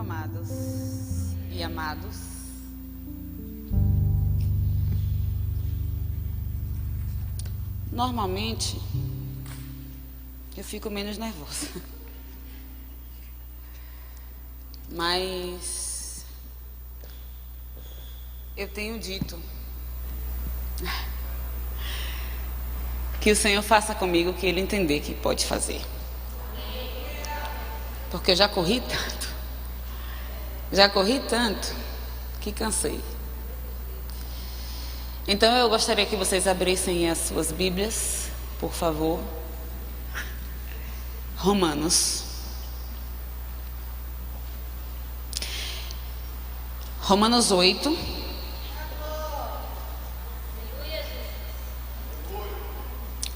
amadas e amados, normalmente eu fico menos nervosa, mas eu tenho dito que o Senhor faça comigo o que Ele entender que pode fazer, porque eu já corri tanto que cansei. Então eu gostaria que vocês abrissem as suas Bíblias, por favor. Romanos 8,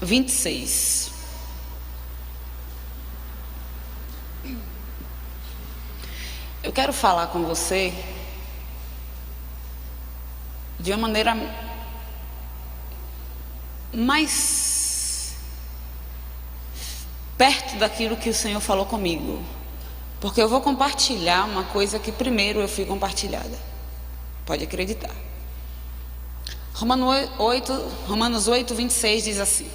vinte e seis. Eu quero falar com você de uma maneira mais perto daquilo que o Senhor falou comigo, porque eu vou compartilhar uma coisa que primeiro eu fui compartilhada. Pode acreditar. Romanos 8, 26 diz assim: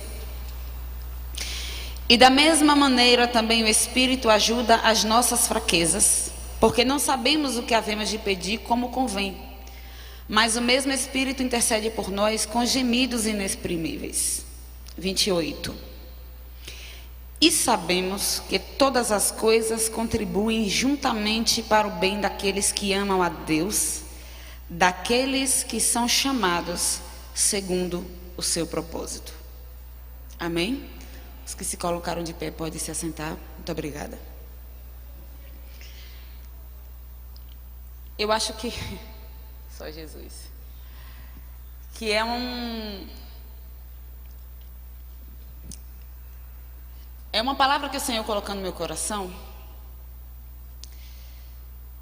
e da mesma maneira também o Espírito ajuda as nossas fraquezas, porque não sabemos o que havemos de pedir como convém, mas o mesmo Espírito intercede por nós com gemidos inexprimíveis. 28. E sabemos que todas as coisas contribuem juntamente para o bem daqueles que amam a Deus, daqueles que são chamados segundo o seu propósito. Amém? Os que se colocaram de pé podem se assentar. Muito obrigada. Eu acho que só Jesus, que é uma palavra que o Senhor colocou no meu coração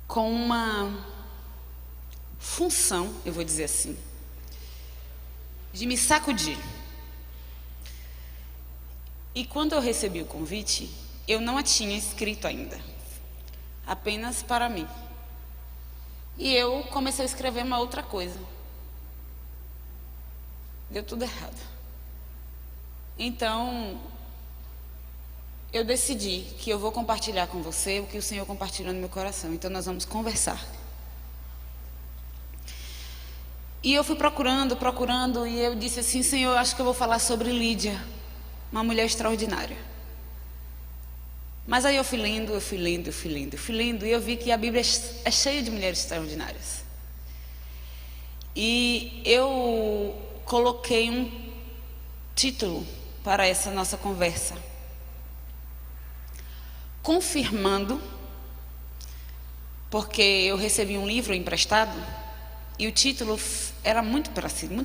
com uma função, eu vou dizer assim, de me sacudir. E quando eu recebi o convite, eu não a tinha escrito ainda, apenas para mim. E eu comecei a escrever uma outra coisa. Deu tudo errado. Então, eu decidi que eu vou compartilhar com você o que o Senhor compartilhou no meu coração. Então, nós vamos conversar. E eu fui procurando, e eu disse assim: Senhor, eu acho que eu vou falar sobre Lídia, uma mulher extraordinária. Mas aí eu fui lendo, e eu vi que a Bíblia é cheia de mulheres extraordinárias. E eu coloquei um título para essa nossa conversa, confirmando, porque eu recebi um livro emprestado e o título era muito parecido.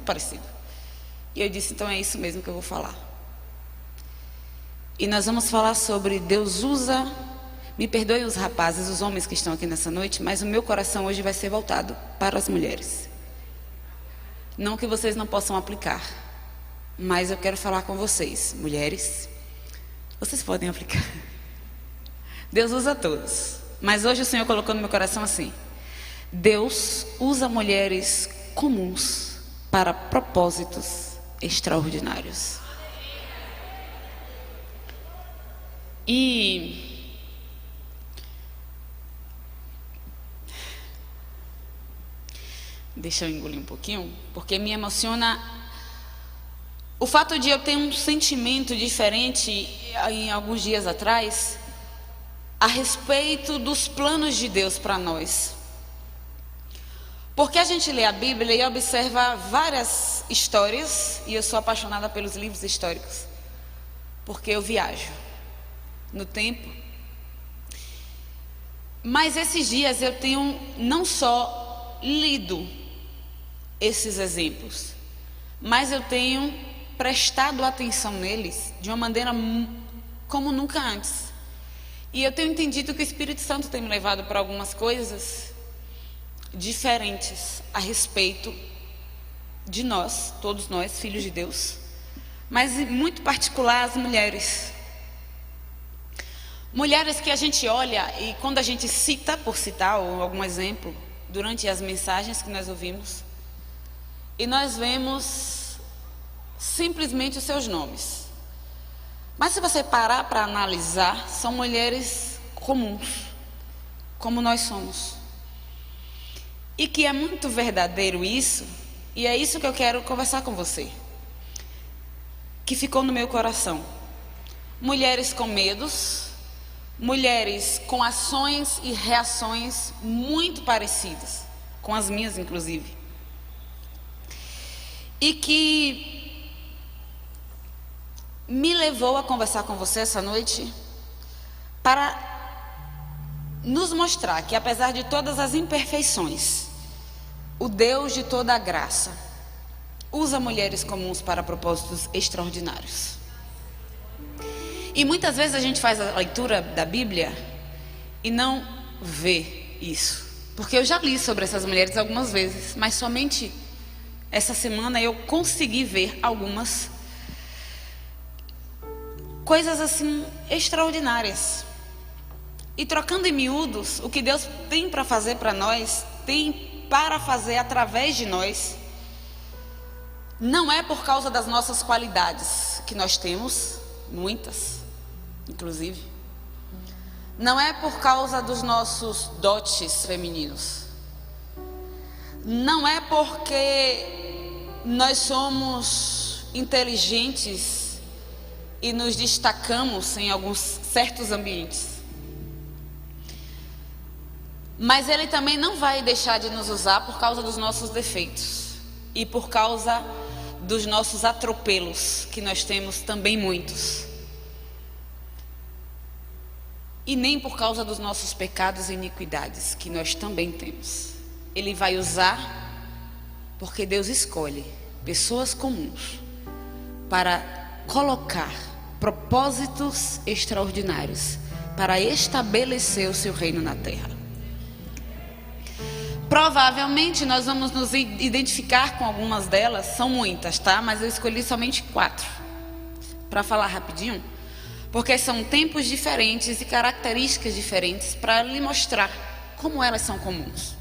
E eu disse: então é isso mesmo que eu vou falar. E nós vamos falar sobre Deus usa, me perdoem os rapazes, os homens que estão aqui nessa noite, mas o meu coração hoje vai ser voltado para as mulheres. Não que vocês não possam aplicar, mas eu quero falar com vocês, mulheres, vocês podem aplicar. Deus usa todos, mas hoje o Senhor colocou no meu coração assim: Deus usa mulheres comuns para propósitos extraordinários. E deixa eu engolir um pouquinho, porque me emociona o fato de eu ter um sentimento diferente em alguns dias atrás a respeito dos planos de Deus para nós. Porque a gente lê a Bíblia e observa várias histórias, e eu sou apaixonada pelos livros históricos, porque eu viajo no tempo. Mas esses dias eu tenho não só lido esses exemplos, mas eu tenho prestado atenção neles de uma maneira como nunca antes. E eu tenho entendido que o Espírito Santo tem me levado para algumas coisas diferentes a respeito de nós, todos nós, filhos de Deus, mas em muito particular as mulheres. Mulheres que a gente olha e quando a gente cita, por citar ou algum exemplo, durante as mensagens que nós ouvimos, e nós vemos simplesmente os seus nomes. Mas se você parar para analisar, são mulheres comuns, como nós somos. E que é muito verdadeiro isso, e é isso que eu quero conversar com você, que ficou no meu coração. Mulheres com medos, mulheres com ações e reações muito parecidas, com as minhas inclusive. E que me levou a conversar com você essa noite para nos mostrar que, apesar de todas as imperfeições, o Deus de toda a graça usa mulheres comuns para propósitos extraordinários. E muitas vezes a gente faz a leitura da Bíblia e não vê isso. Porque eu já li sobre essas mulheres algumas vezes, mas somente essa semana eu consegui ver algumas coisas assim extraordinárias. E trocando em miúdos, o que Deus tem para fazer para nós, tem para fazer através de nós, não é por causa das nossas qualidades, que nós temos, muitas, inclusive. Não é por causa dos nossos dotes femininos. Não é porque nós somos inteligentes e nos destacamos em alguns certos ambientes. Mas Ele também não vai deixar de nos usar por causa dos nossos defeitos e por causa dos nossos atropelos, que nós temos também muitos. E nem por causa dos nossos pecados e iniquidades, que nós também temos. Ele vai usar porque Deus escolhe pessoas comuns para colocar propósitos extraordinários, para estabelecer o seu reino na terra. Provavelmente nós vamos nos identificar com algumas delas, são muitas, tá? Mas eu escolhi somente 4 para falar rapidinho, porque são tempos diferentes e características diferentes para lhe mostrar como elas são comuns.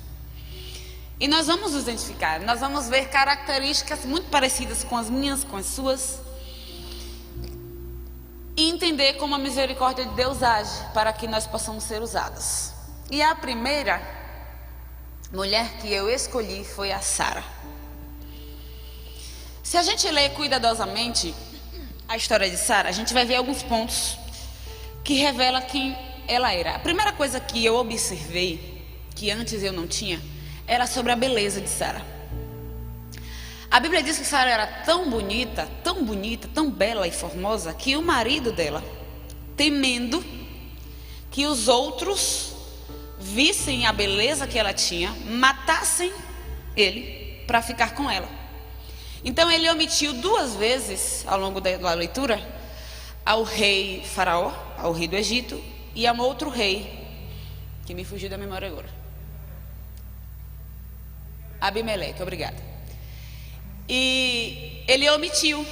E nós vamos nos identificar, nós vamos ver características muito parecidas com as minhas, com as suas, e entender como a misericórdia de Deus age para que nós possamos ser usadas. E a primeira mulher que eu escolhi foi a Sara. Se a gente ler cuidadosamente a história de Sara, a gente vai ver alguns pontos que revelam quem ela era. A primeira coisa que eu observei, que antes eu não tinha, era sobre a beleza de Sara. A Bíblia diz que Sara era tão bonita, tão bela e formosa, que o marido dela, temendo que os outros vissem a beleza que ela tinha, matassem ele para ficar com ela. Então ele omitiu 2 vezes ao longo da leitura ao rei Faraó, ao rei do Egito, e a um outro rei que me fugiu da memória agora, Abimeleque, obrigada. E ele omitiu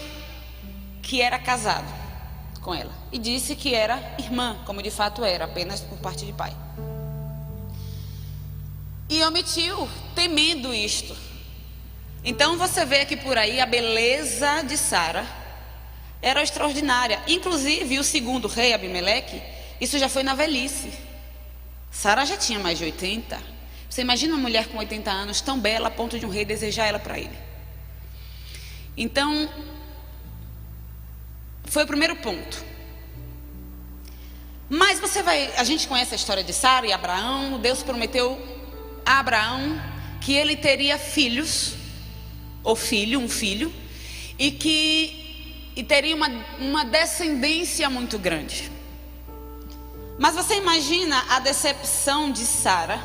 que era casado com ela e disse que era irmã, como de fato era, apenas por parte de pai. E omitiu, temendo isto. Então você vê que por aí a beleza de Sara era extraordinária. Inclusive o segundo rei, Abimeleque, isso já foi na velhice. Sara já tinha mais de 80. Você imagina uma mulher com 80 anos tão bela a ponto de um rei desejar ela para ele. Então, foi o primeiro ponto. Mas a gente conhece a história de Sara e Abraão. Deus prometeu a Abraão que ele teria filhos, ou um filho, e teria uma descendência muito grande. Mas você imagina a decepção de Sara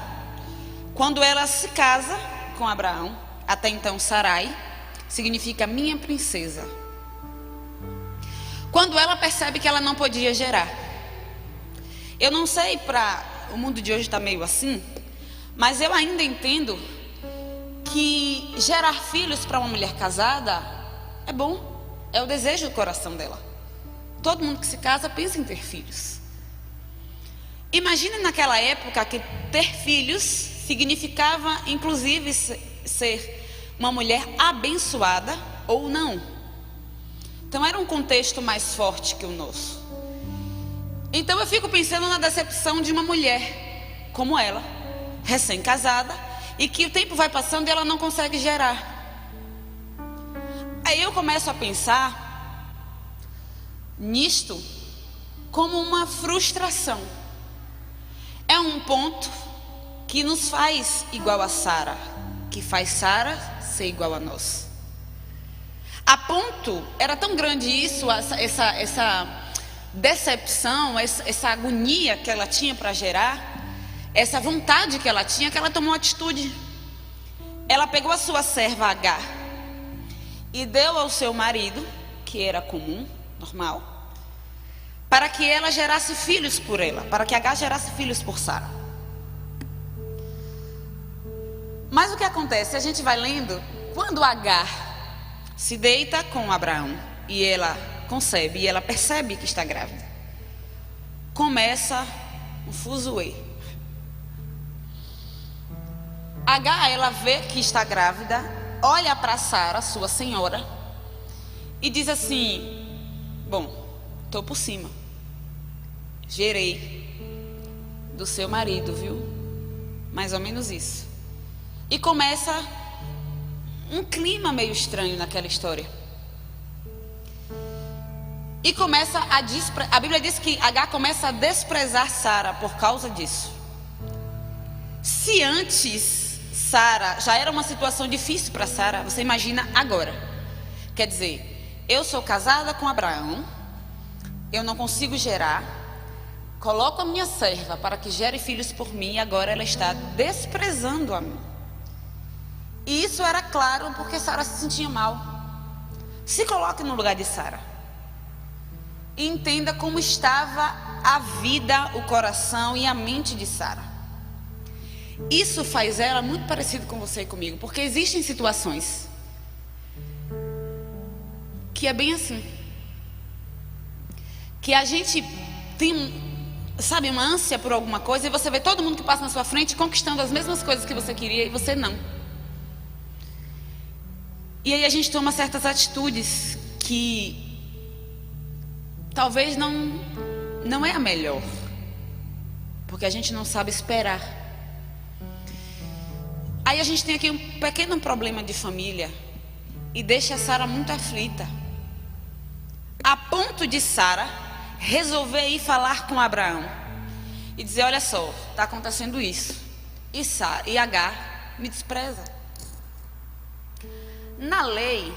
quando ela se casa com Abraão. Até então Sarai significa minha princesa. Quando ela percebe que ela não podia gerar. Eu não sei, o mundo de hoje está meio assim, mas eu ainda entendo que gerar filhos para uma mulher casada é bom, é o desejo do coração dela. Todo mundo que se casa pensa em ter filhos. Imagine naquela época que ter filhos significava inclusive ser uma mulher abençoada ou não. Então era um contexto mais forte que o nosso. Então eu fico pensando na decepção de uma mulher como ela, recém-casada, e que o tempo vai passando e ela não consegue gerar. Aí eu começo a pensar nisto como uma frustração. É um ponto que nos faz igual a Sara, que faz Sara ser igual a nós. A ponto, era tão grande isso, essa decepção, essa agonia que ela tinha para gerar, essa vontade que ela tinha, que ela tomou atitude. Ela pegou a sua serva Agar e deu ao seu marido, que era comum, normal, para que ela gerasse filhos por ela, para que Agar gerasse filhos por Sara. Mas o que acontece? A gente vai lendo, quando Agar se deita com Abraão e ela concebe, e ela percebe que está grávida, começa um fuzuê. Agar, ela vê que está grávida, olha para Sara, sua senhora, e diz assim: bom, estou por cima, gerei do seu marido, viu? Mais ou menos isso. E começa um clima meio estranho naquela história. E começa a Bíblia diz que Agar começa a desprezar Sara por causa disso. Se antes Sara já era uma situação difícil para Sara, você imagina agora. Quer dizer, eu sou casada com Abraão, eu não consigo gerar, coloco a minha serva para que gere filhos por mim, e agora ela está desprezando a mim. E isso era claro porque Sara se sentia mal. Se coloque no lugar de Sara e entenda como estava a vida, o coração e a mente de Sara. Isso faz ela muito parecido com você e comigo, porque existem situações que é bem assim, que a gente tem, sabe, uma ânsia por alguma coisa, e você vê todo mundo que passa na sua frente conquistando as mesmas coisas que você queria e você não. E aí a gente toma certas atitudes que talvez não é a melhor, porque a gente não sabe esperar. Aí a gente tem aqui um pequeno problema de família e deixa a Sara muito aflita, a ponto de Sara resolver ir falar com Abraão e dizer: olha só, está acontecendo isso, e Agar me despreza. Na lei,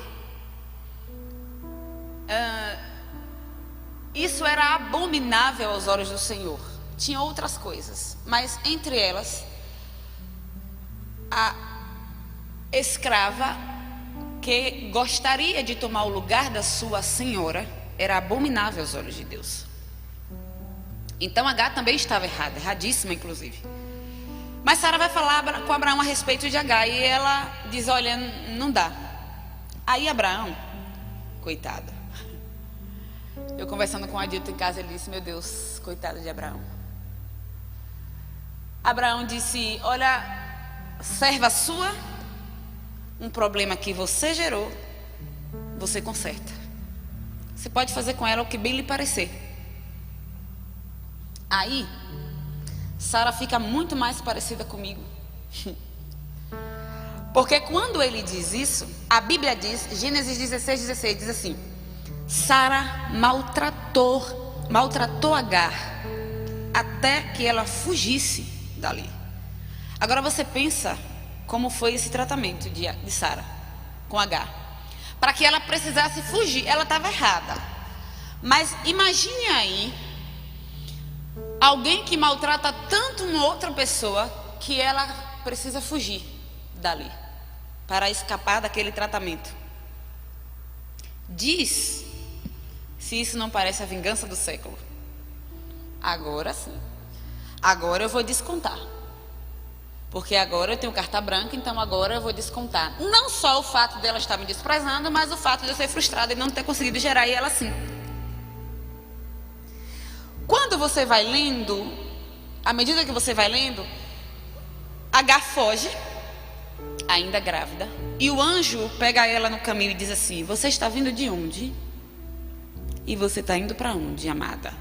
isso era abominável aos olhos do Senhor. Tinha outras coisas, mas entre elas, a escrava que gostaria de tomar o lugar da sua senhora era abominável aos olhos de Deus. Então Agar também estava errada, erradíssima inclusive. Mas Sara vai falar com Abraão a respeito de Agar e ela diz: olha, não dá. Aí Abraão, coitado, eu conversando com o Adilton em casa, ele disse: meu Deus, coitado de Abraão. Abraão disse: olha, serva sua, um problema que você gerou, você conserta. Você pode fazer com ela o que bem lhe parecer. Aí Sara fica muito mais parecida comigo. Porque quando ele diz isso, a Bíblia diz, Gênesis 16:16, diz assim: Sara maltratou Agar até que ela fugisse dali. Agora você pensa como foi esse tratamento de Sara com Agar, para que ela precisasse fugir. Ela estava errada, mas imagine aí alguém que maltrata tanto uma outra pessoa que ela precisa fugir dali para escapar daquele tratamento. Diz se isso não parece a vingança do século. Agora sim, agora eu vou descontar, porque agora eu tenho carta branca, então agora eu vou descontar não só o fato dela estar me desprezando, mas o fato de eu ser frustrada e não ter conseguido gerar, e ela sim. Quando você vai lendo À medida que você vai lendo, Agar foge, ainda grávida, e o anjo pega ela no caminho e diz assim: você está vindo de onde? E você está indo para onde, amada?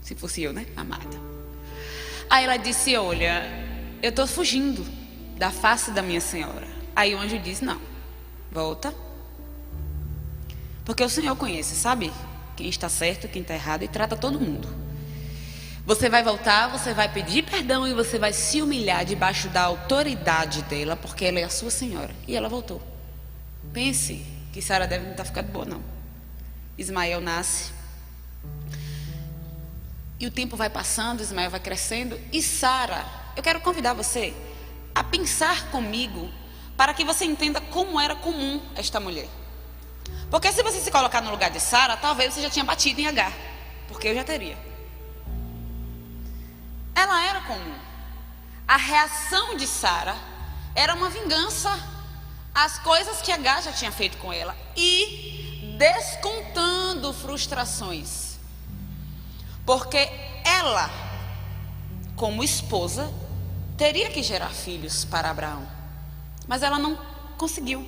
Se fosse eu, né? Amada. Aí ela disse: olha, eu estou fugindo da face da minha senhora. Aí o anjo diz: não, volta, porque o Senhor conhece, sabe? Quem está certo, quem está errado, e trata todo mundo. Você vai voltar, você vai pedir perdão e você vai se humilhar debaixo da autoridade dela, porque ela é a sua senhora. E ela voltou. Pense que Sara deve não estar ficando boa, não. Ismael nasce. E o tempo vai passando, Ismael vai crescendo. E Sara, eu quero convidar você a pensar comigo para que você entenda como era comum esta mulher. Porque se você se colocar no lugar de Sara, talvez você já tinha batido em Agar, porque eu já teria. Ela era comum. A reação de Sara era uma vingança às coisas que Agar já tinha feito com ela e descontando frustrações. Porque ela, como esposa, teria que gerar filhos para Abraão, mas ela não conseguiu.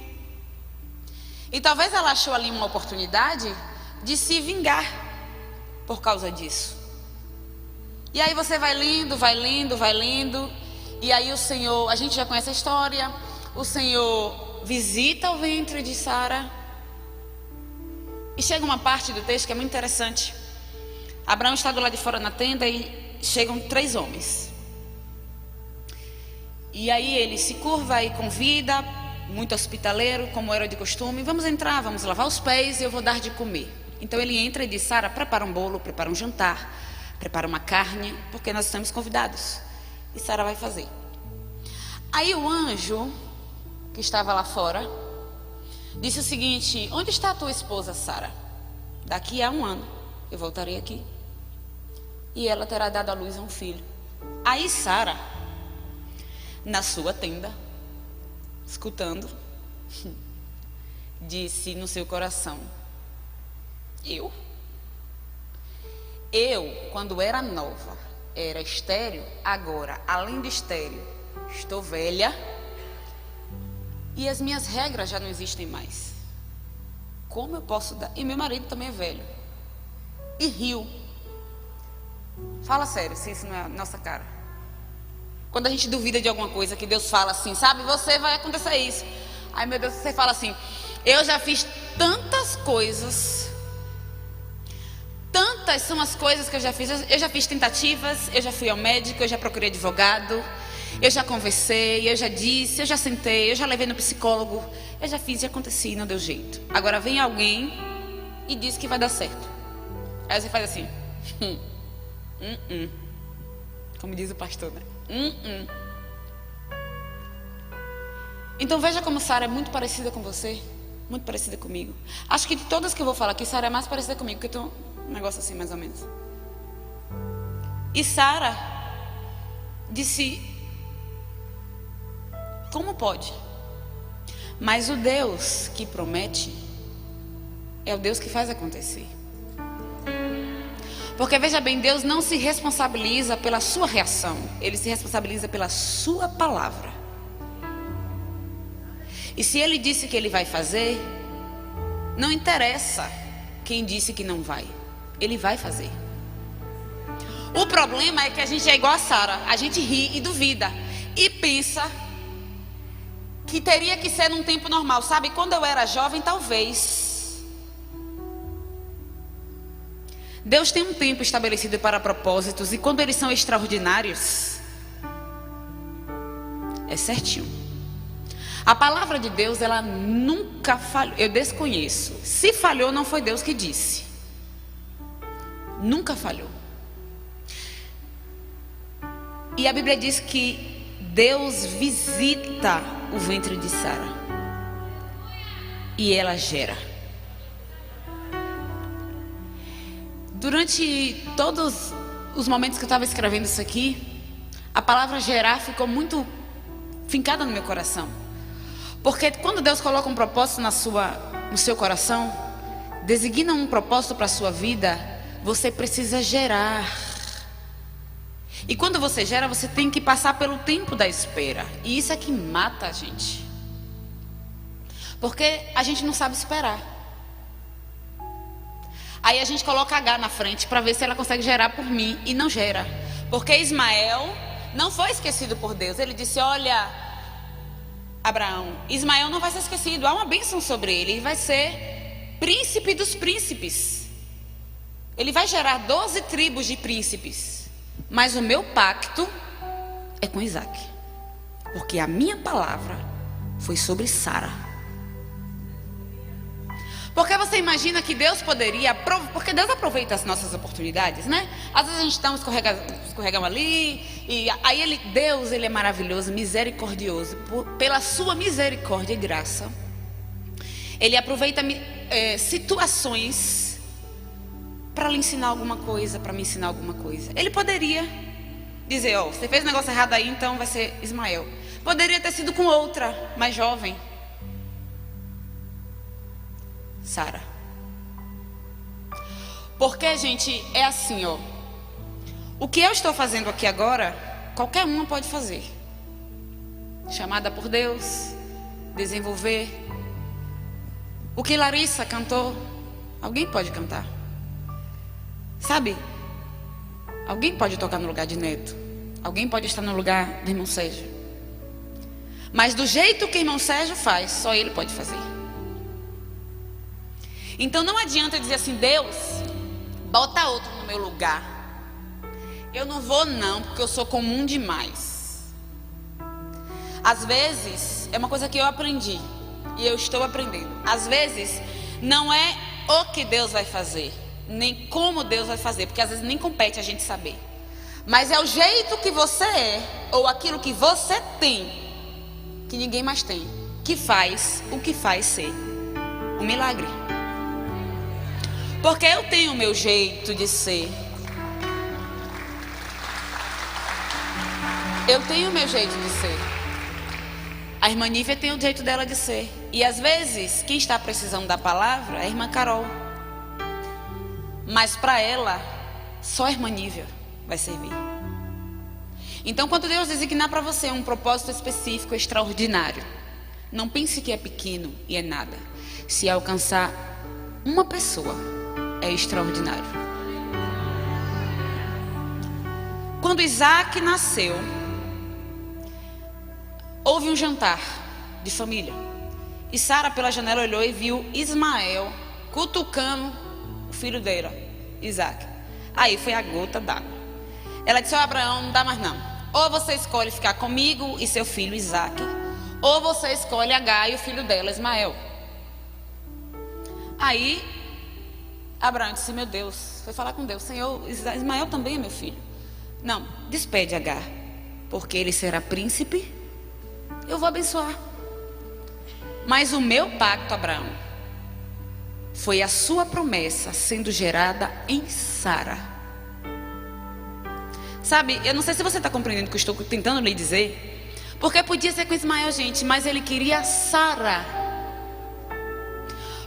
E talvez ela achou ali uma oportunidade de se vingar por causa disso. E aí você vai lendo, vai lendo, vai lendo, e aí o Senhor, a gente já conhece a história, o Senhor visita o ventre de Sara. E chega uma parte do texto que é muito interessante. Abraão está do lado de fora na tenda e chegam 3 homens. E aí ele se curva e convida, muito hospitaleiro, como era de costume: vamos entrar, vamos lavar os pés e eu vou dar de comer. Então ele entra e diz: Sara, prepara um bolo, prepara um jantar, prepara uma carne, porque nós estamos convidados. E Sara vai fazer. Aí o anjo, que estava lá fora, disse o seguinte: onde está a tua esposa, Sara? Daqui a 1 ano eu voltarei aqui e ela terá dado à luz a um filho. Aí Sara, na sua tenda, escutando, disse no seu coração: eu, quando era nova, era estéril, agora, além de estéril, estou velha e as minhas regras já não existem mais. Como eu posso dar? E meu marido também é velho. E riu. Fala sério, se isso não é a nossa cara. Quando a gente duvida de alguma coisa, que Deus fala assim, sabe, você vai acontecer isso. Ai meu Deus, você fala assim: eu já fiz tantas coisas, tantas são as coisas que eu já fiz. Eu já fiz tentativas, eu já fui ao médico, eu já procurei advogado, eu já conversei, eu já disse, eu já sentei, eu já levei no psicólogo, eu já fiz e aconteci, não deu jeito. Agora vem alguém e diz que vai dar certo. Aí você faz assim, como diz o pastor, né? Então veja como Sara é muito parecida com você, muito parecida comigo. Acho que de todas que eu vou falar aqui, Sara é mais parecida comigo, porque eu tô um negócio assim mais ou menos. E Sara disse: como pode? Mas o Deus que promete é o Deus que faz acontecer. Porque veja bem, Deus não se responsabiliza pela sua reação, Ele se responsabiliza pela sua palavra. E se Ele disse que Ele vai fazer, não interessa quem disse que não vai, Ele vai fazer. O problema é que a gente é igual a Sara, a gente ri e duvida e pensa que teria que ser num tempo normal. Sabe, quando eu era jovem, talvez. Deus tem um tempo estabelecido para propósitos, e quando eles são extraordinários, é certinho. A palavra de Deus, ela nunca falhou. Eu desconheço. Se falhou, não foi Deus que disse. Nunca falhou. E a Bíblia diz que Deus visita o ventre de Sara e ela gera. Durante todos os momentos que eu estava escrevendo isso aqui, a palavra gerar ficou muito fincada no meu coração. Porque quando Deus coloca um propósito no seu coração, designa um propósito para a sua vida, você precisa gerar. E quando você gera, você tem que passar pelo tempo da espera. E isso é que mata a gente. Porque a gente não sabe esperar. Aí a gente coloca H na frente para ver se ela consegue gerar por mim. E não gera. Porque Ismael não foi esquecido por Deus. Ele disse, olha, Abraão, Ismael não vai ser esquecido. Há uma bênção sobre ele. Ele vai ser príncipe dos príncipes. Ele vai gerar 12 tribos de príncipes. Mas o meu pacto é com Isaac. Porque a minha palavra foi sobre Sara. Porque você imagina que Deus poderia... Porque Deus aproveita as nossas oportunidades, né? Às vezes a gente dá um escorregão ali. E aí Deus, Ele é maravilhoso, misericordioso. Pela sua misericórdia e graça, Ele aproveita situações para lhe ensinar alguma coisa, para me ensinar alguma coisa. Ele poderia dizer, ó, você fez um negócio errado aí, então vai ser Ismael. Poderia ter sido com outra, mais jovem. Sara. Porque, gente, é assim, ó. O que eu estou fazendo aqui agora, qualquer uma pode fazer. Chamada por Deus, desenvolver. O que Larissa cantou, alguém pode cantar. Sabe? Alguém pode tocar no lugar de Neto. Alguém pode estar no lugar do irmão Sérgio. Mas do jeito que o irmão Sérgio faz, só ele pode fazer. Então não adianta dizer assim, Deus, bota outro no meu lugar. Eu não vou não, porque eu sou comum demais. Às vezes, é uma coisa que eu aprendi, e eu estou aprendendo. Às vezes, não é o que Deus vai fazer, nem como Deus vai fazer, porque às vezes nem compete a gente saber. Mas é o jeito que você é, ou aquilo que você tem, que ninguém mais tem, que faz o que faz ser um milagre. Porque eu tenho o meu jeito de ser. Eu tenho o meu jeito de ser. A irmã Nívia tem o jeito dela de ser. E às vezes, quem está precisando da palavra é a irmã Carol. Mas para ela, só a irmã Nívia vai servir. Então, quando Deus designar para você um propósito específico, extraordinário, não pense que é pequeno e é nada. Se alcançar uma pessoa, é extraordinário. Quando Isaac nasceu, houve um jantar de família. E Sara pela janela olhou e viu Ismael cutucando o filho dela, Isaac. Aí foi a gota d'água. Ela disse, ó, Abraão, não dá mais não. Ou você escolhe ficar comigo e seu filho Isaac, ou você escolhe Agar e o filho dela, Ismael. Aí Abraão disse, meu Deus, foi falar com Deus, Senhor, Ismael também é meu filho. Não, despede Agar, porque ele será príncipe, eu vou abençoar. Mas o meu pacto, Abraão, foi a sua promessa sendo gerada em Sara. Sabe, eu não sei se você está compreendendo o que eu estou tentando lhe dizer, porque podia ser com Ismael, gente, mas ele queria Sara.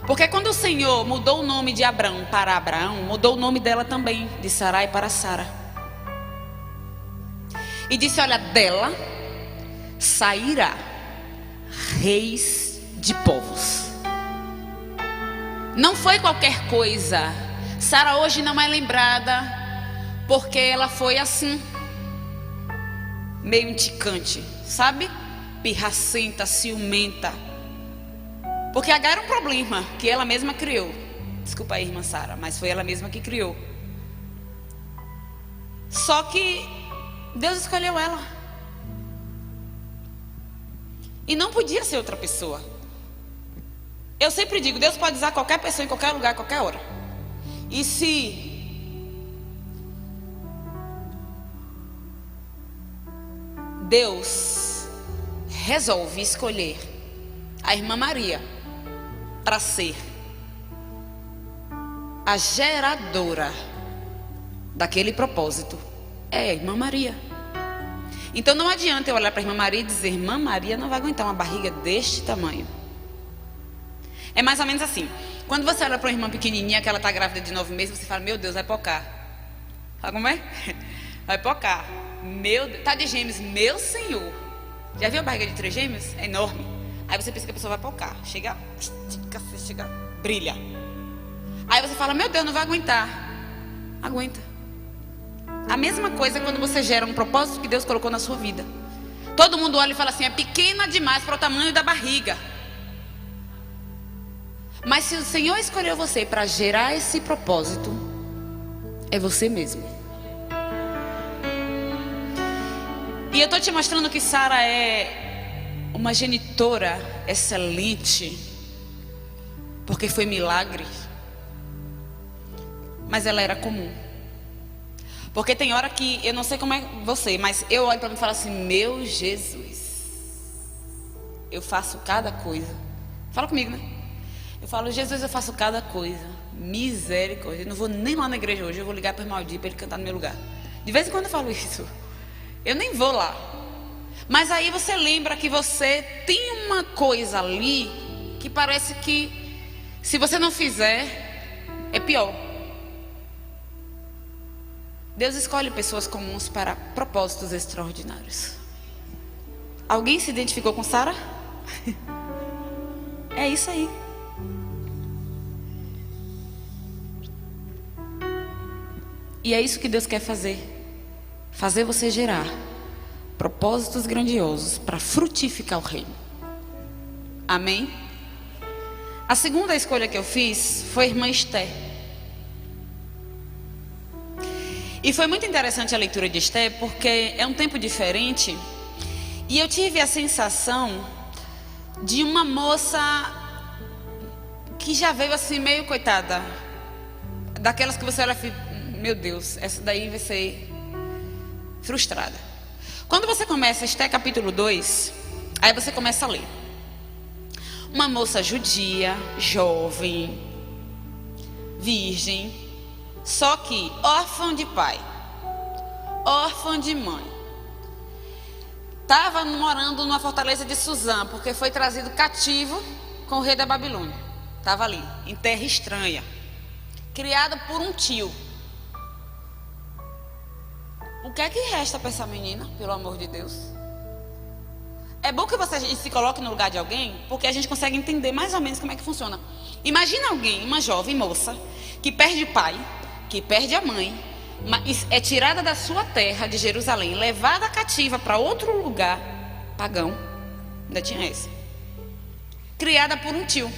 Porque quando o Senhor mudou o nome de Abraão para Abraão, mudou o nome dela também, de Sarai para Sara. E disse, olha, dela sairá reis de povos. Não foi qualquer coisa. Sara hoje não é lembrada porque ela foi assim, meio inticante, sabe? Pirracenta, ciumenta. Porque Agar era um problema que ela mesma criou. Desculpa aí, irmã Sara, mas foi ela mesma que criou. Só que Deus escolheu ela. E não podia ser outra pessoa. Eu sempre digo, Deus pode usar qualquer pessoa em qualquer lugar, a qualquer hora. E se Deus resolve escolher a irmã Maria para ser a geradora daquele propósito, é a irmã Maria. Então não adianta eu olhar para a irmã Maria e dizer, irmã Maria não vai aguentar uma barriga deste tamanho. É mais ou menos assim, quando você olha para uma irmã pequenininha que ela está grávida de 9 meses, você fala, meu Deus, vai pocar. Sabe como é? Vai pocar. Meu Deus. Tá de gêmeos, meu Senhor. Já viu a barriga de 3 gêmeos? É enorme. Aí você pensa que a pessoa vai pocar. Chega, brilha. Aí você fala, meu Deus, não vai aguentar. Aguenta. A mesma coisa quando você gera um propósito que Deus colocou na sua vida. Todo mundo olha e fala assim, é pequena demais para o tamanho da barriga. Mas se o Senhor escolheu você para gerar esse propósito, é você mesmo. E eu estou te mostrando que Sara é uma genitora excelente, porque foi milagre. Mas ela era comum. Porque tem hora que, eu não sei como é você, mas eu olho para mim e falo assim, meu Jesus, eu faço cada coisa. Fala comigo, né? Eu falo, Jesus, eu faço cada coisa. Misericórdia. Eu não vou nem lá na igreja hoje, eu vou ligar para o irmão Aldir para ele cantar no meu lugar. De vez em quando eu falo isso. Eu nem vou lá. Mas aí você lembra que você tem uma coisa ali que parece que se você não fizer, é pior. Deus escolhe pessoas comuns para propósitos extraordinários. Alguém se identificou com Sara? É isso aí. E é isso que Deus quer fazer. Fazer você gerar propósitos grandiosos para frutificar o reino. Amém? A segunda escolha que eu fiz foi a irmã Esther. E foi muito interessante a leitura de Esther, porque é um tempo diferente. E eu tive a sensação de uma moça que já veio assim meio coitada. Daquelas que você olha e meu Deus, essa daí vai ser frustrada. Quando você começa Esther capítulo 2, aí você começa a ler. Uma moça judia, jovem, virgem, só que órfã de pai, órfã de mãe. Estava morando numa fortaleza de Suzã, porque foi trazido cativo com o rei da Babilônia. Estava ali, em terra estranha, criada por um tio. O que é que resta para essa menina, pelo amor de Deus? É bom que você se coloque no lugar de alguém, porque a gente consegue entender mais ou menos como é que funciona. Imagina alguém, uma jovem moça, que perde o pai, que perde a mãe, é tirada da sua terra de Jerusalém, levada cativa para outro lugar, pagão, ainda tinha essa, criada por um tio.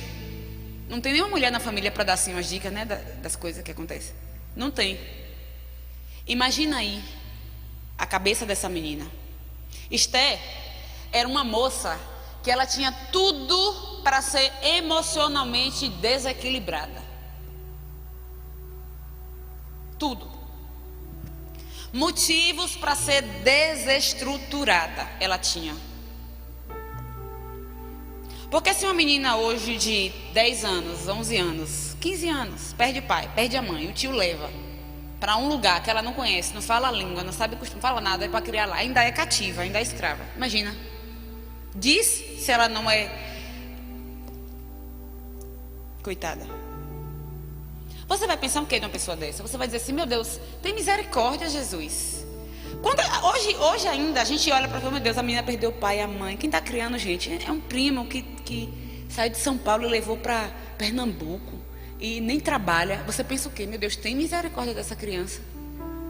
Não tem nenhuma mulher na família para dar assim umas dicas, né, das coisas que acontecem. Não tem. Imagina aí a cabeça dessa menina. Esther era uma moça que ela tinha tudo para ser emocionalmente desequilibrada. Tudo. Motivos para ser desestruturada ela tinha. Porque se uma menina hoje de 10 anos, 11 anos, 15 anos, perde o pai, perde a mãe, o tio leva para um lugar que ela não conhece, não fala a língua, não sabe o costume, não fala nada, é para criar lá, ainda é cativa, ainda é escrava. Imagina. Diz se ela não é coitada. Você vai pensar o que de uma pessoa dessa? Você vai dizer assim, meu Deus, tem misericórdia, Jesus. Hoje ainda a gente olha para falar, meu Deus, a menina perdeu o pai e a mãe. Quem está criando, gente, é um primo que saiu de São Paulo e levou para Pernambuco e nem trabalha. Você pensa o quê? Meu Deus, tem misericórdia dessa criança.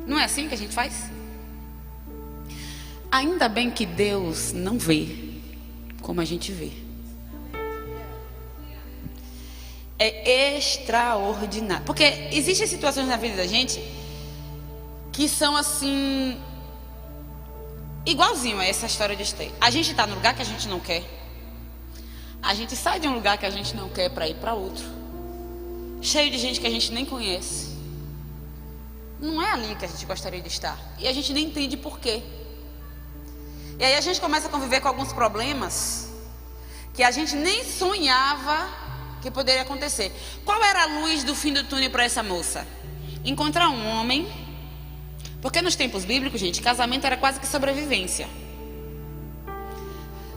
Não é assim que a gente faz? Ainda bem que Deus não vê como a gente vê. É extraordinário. Porque existem situações na vida da gente que são assim, igualzinho a essa história de Esther. A gente está no lugar que a gente não quer. A gente sai de um lugar que a gente não quer para ir para outro, cheio de gente que a gente nem conhece. Não é ali que a gente gostaria de estar. E a gente nem entende por quê. E aí a gente começa a conviver com alguns problemas que a gente nem sonhava que poderia acontecer. Qual era a luz do fim do túnel para essa moça? Encontrar um homem. Porque nos tempos bíblicos, gente, casamento era quase que sobrevivência.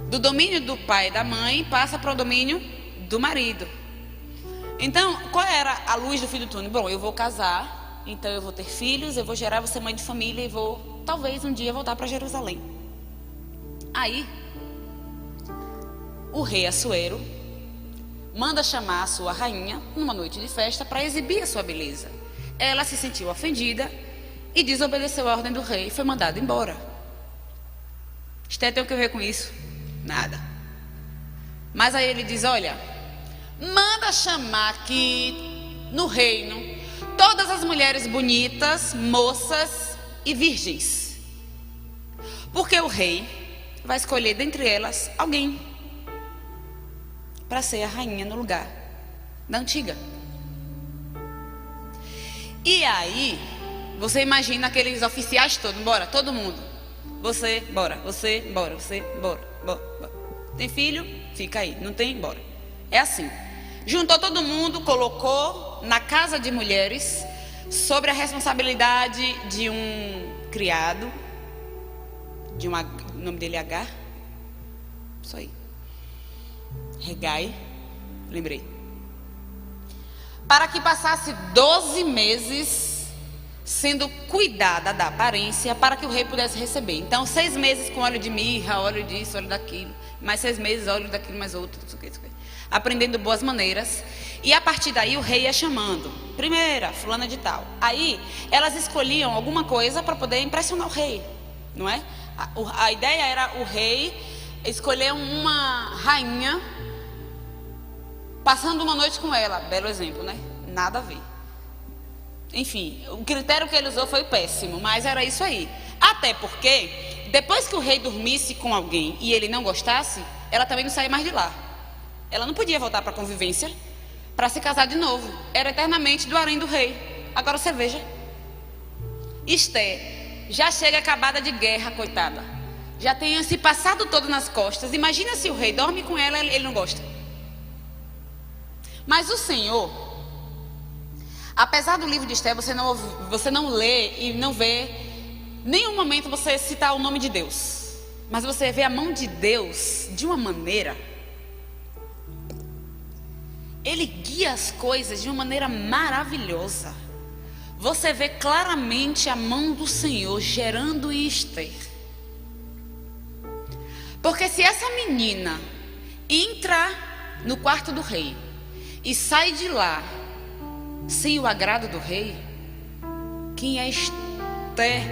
Do domínio do pai e da mãe passa para o domínio do marido. Então, qual era a luz do fim do túnel? Bom, eu vou casar então eu vou ter filhos, eu vou gerar, vou ser mãe de família e vou, talvez um dia, voltar para Jerusalém. Aí, o rei Assuero manda chamar a sua rainha numa noite de festa para exibir a sua beleza. Ela se sentiu ofendida e desobedeceu a ordem do rei e foi mandada embora. Esther tem o que ver com isso? Nada. Mas aí ele diz, olha, manda chamar aqui no reino todas as mulheres bonitas, moças e virgens, porque o rei vai escolher dentre elas alguém para ser a rainha no lugar da antiga. E aí, você imagina aqueles oficiais todos, bora, todo mundo. Você, bora, você, bora, você, bora, bora, bora. Tem filho? Fica aí, não tem? Bora. É assim. Juntou todo mundo, colocou na casa de mulheres, sobre a responsabilidade de um criado, o nome dele é Agar. Isso aí. Regai, lembrei. Para que passasse 12 meses sendo cuidada da aparência, para que o rei pudesse receber. Então 6 meses com óleo de mirra, óleo disso, óleo daquilo, mais 6 meses óleo daquilo, mais outro, isso aqui. Aprendendo boas maneiras. E a partir daí o rei ia chamando, primeira, fulana de tal. Aí elas escolhiam alguma coisa para poder impressionar o rei, não é? A ideia era o rei escolher uma rainha, passando uma noite com ela. Belo exemplo, né? Nada a ver. Enfim, o critério que ele usou foi péssimo, mas era isso aí. Até porque, depois que o rei dormisse com alguém e ele não gostasse, ela também não saía mais de lá. Ela não podia voltar para a convivência para se casar de novo. Era eternamente do harém do rei. Agora você veja, Esther já chega acabada de guerra, coitada. Já tem se passado todo nas costas. Imagina se o rei dorme com ela, ele não gosta. Mas o Senhor, apesar do livro de Esther, você não lê e não vê nenhum momento você citar o nome de Deus. Mas você vê a mão de Deus de uma maneira. Ele guia as coisas de uma maneira maravilhosa. Você vê claramente a mão do Senhor gerando Esther. Porque se essa menina entra no quarto do rei e sai de lá sem o agrado do rei, quem é Esther?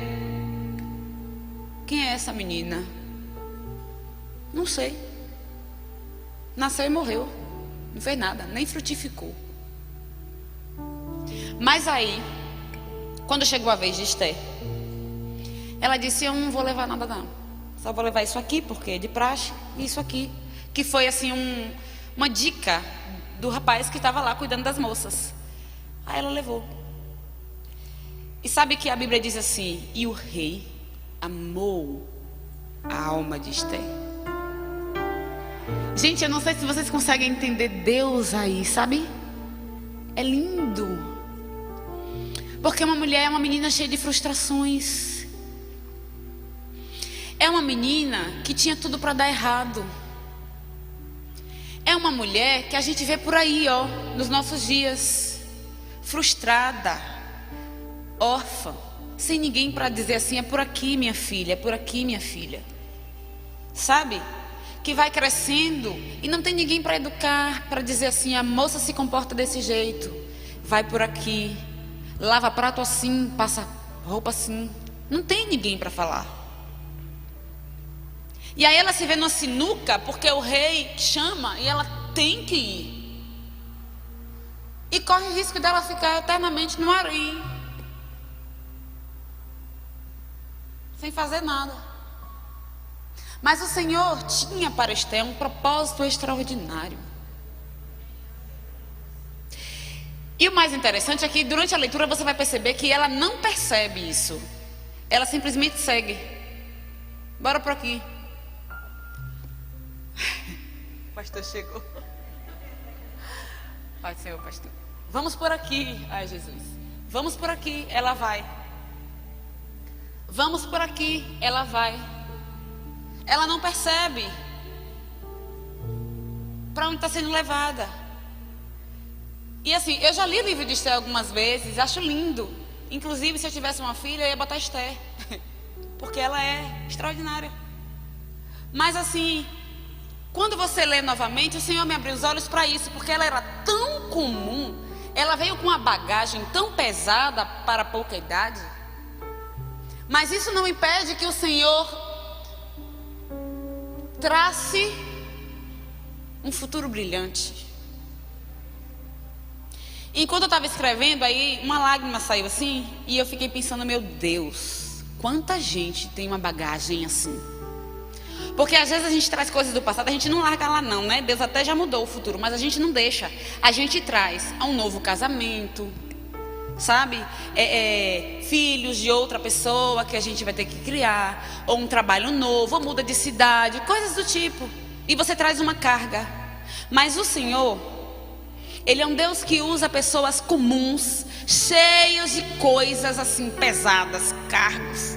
Quem é essa menina? Não sei. Nasceu e morreu. Não fez nada, nem frutificou. Mas aí, quando chegou a vez de Esther, ela disse, eu não vou levar nada não. Só vou levar isso aqui, porque é de praxe, e isso aqui. Que foi assim uma dica do rapaz que estava lá cuidando das moças. Aí ela levou. E sabe que a Bíblia diz assim, e o rei amou a alma de Esther. Gente, eu não sei se vocês conseguem entender Deus aí, sabe? É lindo. Porque uma mulher é uma menina cheia de frustrações. É uma menina que tinha tudo para dar errado. É uma mulher que a gente vê por aí, ó, nos nossos dias. Frustrada, órfã, sem ninguém para dizer assim, é por aqui minha filha, é por aqui minha filha. Sabe? Que vai crescendo e não tem ninguém para educar, para dizer assim, a moça se comporta desse jeito, vai por aqui, lava prato assim, passa roupa assim. Não tem ninguém para falar. E aí ela se vê numa sinuca porque o rei chama e ela tem que ir. E corre o risco dela ficar eternamente no harém, sem fazer nada. Mas o Senhor tinha para Esther um propósito extraordinário. E o mais interessante é que durante a leitura você vai perceber que ela não percebe isso. Ela simplesmente segue. Bora por aqui. O pastor chegou. Pai do Senhor, pastor. Vamos por aqui. Ai, Jesus. Vamos por aqui. Ela vai. Vamos por aqui. Ela vai. Ela não percebe para onde está sendo levada. E assim, eu já li o livro de Esther algumas vezes, acho lindo. Inclusive, se eu tivesse uma filha, eu ia botar Esther. Porque ela é extraordinária. Mas assim, quando você lê novamente, o Senhor me abriu os olhos para isso. Porque ela era tão comum. Ela veio com uma bagagem tão pesada para pouca idade. Mas isso não impede que o Senhor trace um futuro brilhante. Enquanto eu estava escrevendo, aí uma lágrima saiu assim, e eu fiquei pensando, meu Deus, quanta gente tem uma bagagem assim. Porque às vezes a gente traz coisas do passado, a gente não larga lá não, né? Deus até já mudou o futuro, mas a gente não deixa. A gente traz a um novo casamento, sabe? Filhos de outra pessoa que a gente vai ter que criar, ou um trabalho novo, ou muda de cidade, coisas do tipo. E você traz uma carga. Mas o Senhor, Ele é um Deus que usa pessoas comuns, cheios de coisas assim pesadas, cargos,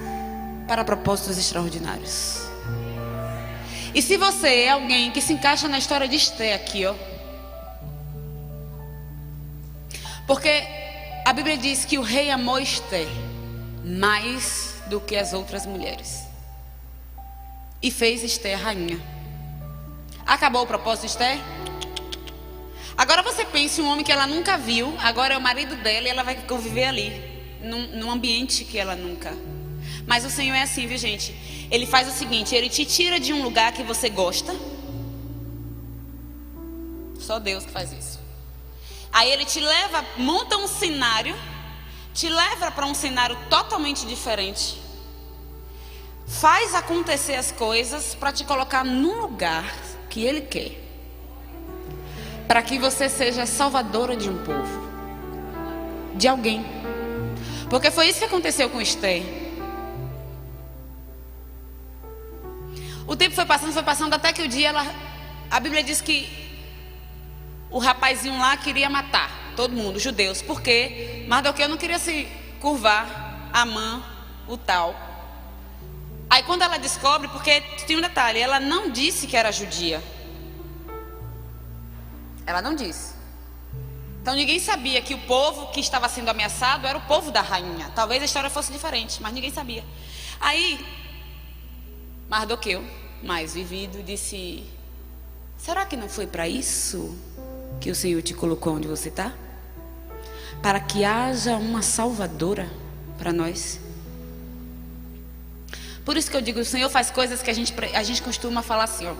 para propósitos extraordinários. E se você é alguém que se encaixa na história de Esther aqui, ó. Porque a Bíblia diz que o rei amou Esther mais do que as outras mulheres. E fez Esther rainha. Acabou o propósito de Esther? Agora você pense, um homem que ela nunca viu, agora é o marido dela e ela vai conviver ali, num ambiente que ela nunca. Mas o Senhor é assim, viu, gente? Ele faz o seguinte, Ele te tira de um lugar que você gosta. Só Deus que faz isso. Aí Ele te leva, monta um cenário, te leva para um cenário totalmente diferente. Faz acontecer as coisas para te colocar num lugar que Ele quer. Para que você seja salvadora de um povo, de alguém. Porque foi isso que aconteceu com Esther. O tempo foi passando até que o dia a Bíblia diz que o rapazinho lá queria matar todo mundo, judeus. Porque Mardoqueu não queria se curvar a Amã, o tal. Aí quando ela descobre, porque tem um detalhe, ela não disse que era judia. Ela não disse. Então ninguém sabia que o povo que estava sendo ameaçado era o povo da rainha. Talvez a história fosse diferente, mas ninguém sabia. Aí Mardoqueu, mais vivido, disse: será que não foi para isso que o Senhor te colocou onde você está? Para que haja uma salvadora para nós. Por isso que eu digo, o Senhor faz coisas que a gente costuma falar assim, ó.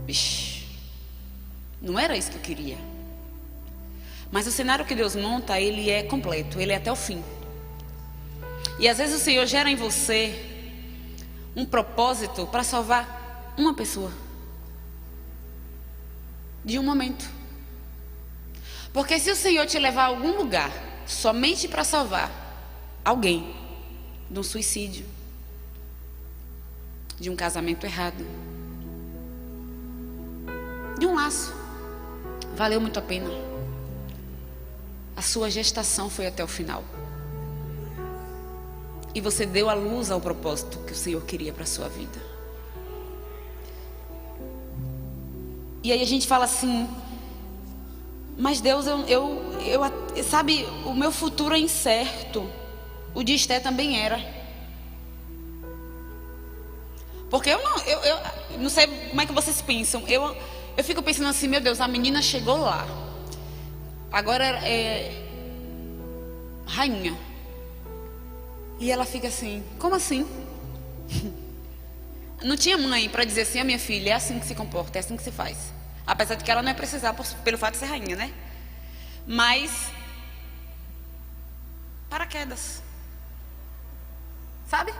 Vixe, não era isso que eu queria. Mas o cenário que Deus monta, ele é completo, ele é até o fim. E às vezes o Senhor gera em você um propósito para salvar uma pessoa de um momento. Porque se o Senhor te levar a algum lugar somente para salvar alguém de um suicídio, de um casamento errado, de um laço, valeu muito a pena. A sua gestação foi até o final. E você deu a luz ao propósito que o Senhor queria para a sua vida. E aí a gente fala assim: mas Deus, sabe, o meu futuro é incerto. O de Esther também era. Porque eu não sei como é que vocês pensam. Eu fico pensando assim: meu Deus, a menina chegou lá, agora é rainha. E ela fica assim: como assim? Não tinha mãe para dizer assim: a minha filha, é assim que se comporta, é assim que se faz. Apesar de que ela não ia precisar pelo fato de ser rainha, né? Mas paraquedas, sabe?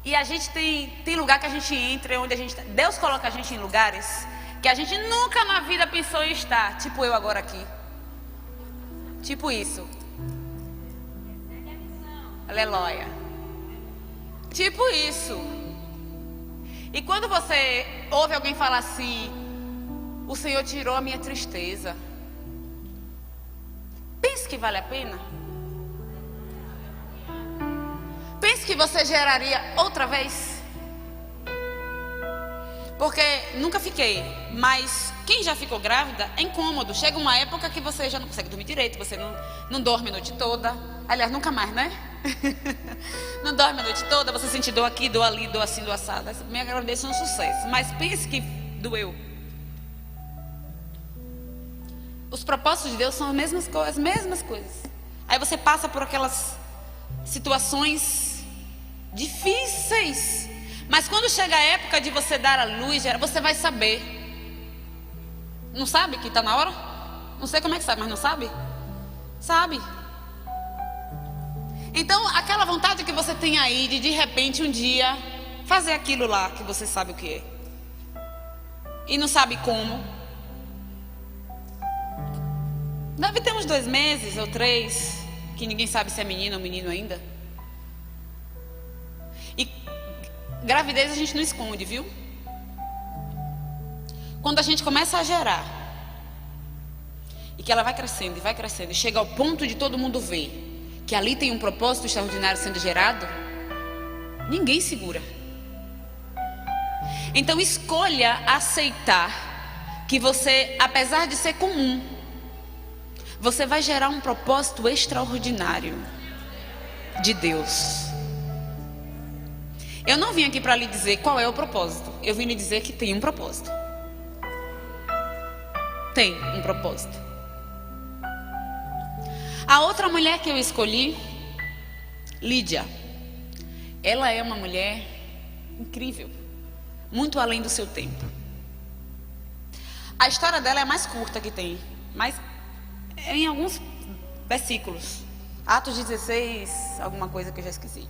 E a gente tem lugar que a gente entra, onde Deus coloca a gente em lugares que a gente nunca na vida pensou em estar. Tipo eu agora aqui. Tipo isso. Aleluia. Tipo isso. E quando você ouve alguém falar assim: o Senhor tirou a minha tristeza, pense que vale a pena. Pense que você geraria outra vez. Porque nunca fiquei, mas quem já ficou grávida é incômodo. Chega uma época que você já não consegue dormir direito, você não dorme a noite toda. Aliás, nunca mais, né? Não dorme a noite toda, você sente dor aqui, dor ali, dor assim, dor assada. Minha gravidez foi um sucesso, mas pense que doeu. Os propósitos de Deus são as mesmas coisas. Aí você passa por aquelas situações difíceis, mas quando chega a época de você dar a luz, você vai saber. Não sabe que está na hora? Não sei como é que sabe, mas não sabe? Sabe? Então, aquela vontade que você tem aí de repente um dia fazer aquilo lá que você sabe o que é e não sabe como. Deve ter uns 2 meses ou 3 que ninguém sabe se é menino ou menino ainda. E gravidez a gente não esconde, viu? Quando a gente começa a gerar e que ela vai crescendo e chega ao ponto de todo mundo ver que ali tem um propósito extraordinário sendo gerado, ninguém segura. Então escolha aceitar que você, apesar de ser comum, você vai gerar um propósito extraordinário de Deus. Eu não vim aqui para lhe dizer qual é o propósito. Eu vim lhe dizer que tem um propósito. Tem um propósito. A outra mulher que eu escolhi, Lídia, ela é uma mulher incrível, muito além do seu tempo. A história dela é a mais curta que tem, mas é em alguns versículos. Atos 16, alguma coisa que eu já esqueci.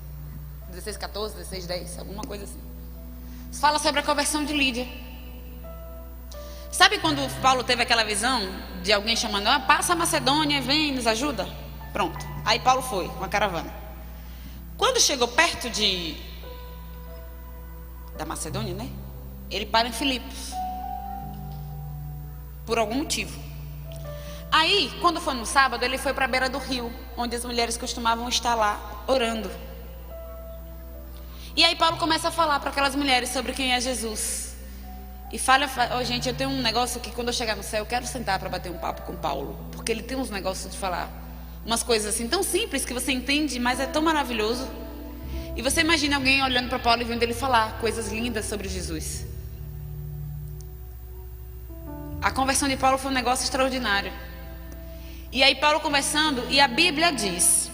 16, 14, 16, 10, alguma coisa assim. Fala sobre a conversão de Lídia. Sabe quando Paulo teve aquela visão de alguém chamando, passa a Macedônia, vem, nos ajuda? Pronto, aí Paulo foi, uma caravana. Quando chegou perto da Macedônia, né? Ele para em Filipos, por algum motivo. Aí, quando foi no sábado, ele foi para a beira do rio, onde as mulheres costumavam estar lá, orando. E aí Paulo começa a falar para aquelas mulheres sobre quem é Jesus. E fala, gente, eu tenho um negócio que quando eu chegar no céu, eu quero sentar para bater um papo com Paulo. Porque ele tem uns negócios de falar, umas coisas assim tão simples que você entende, mas é tão maravilhoso. E você imagina alguém olhando para Paulo e vendo ele falar coisas lindas sobre Jesus. A conversão de Paulo foi um negócio extraordinário. E aí Paulo conversando, e a Bíblia diz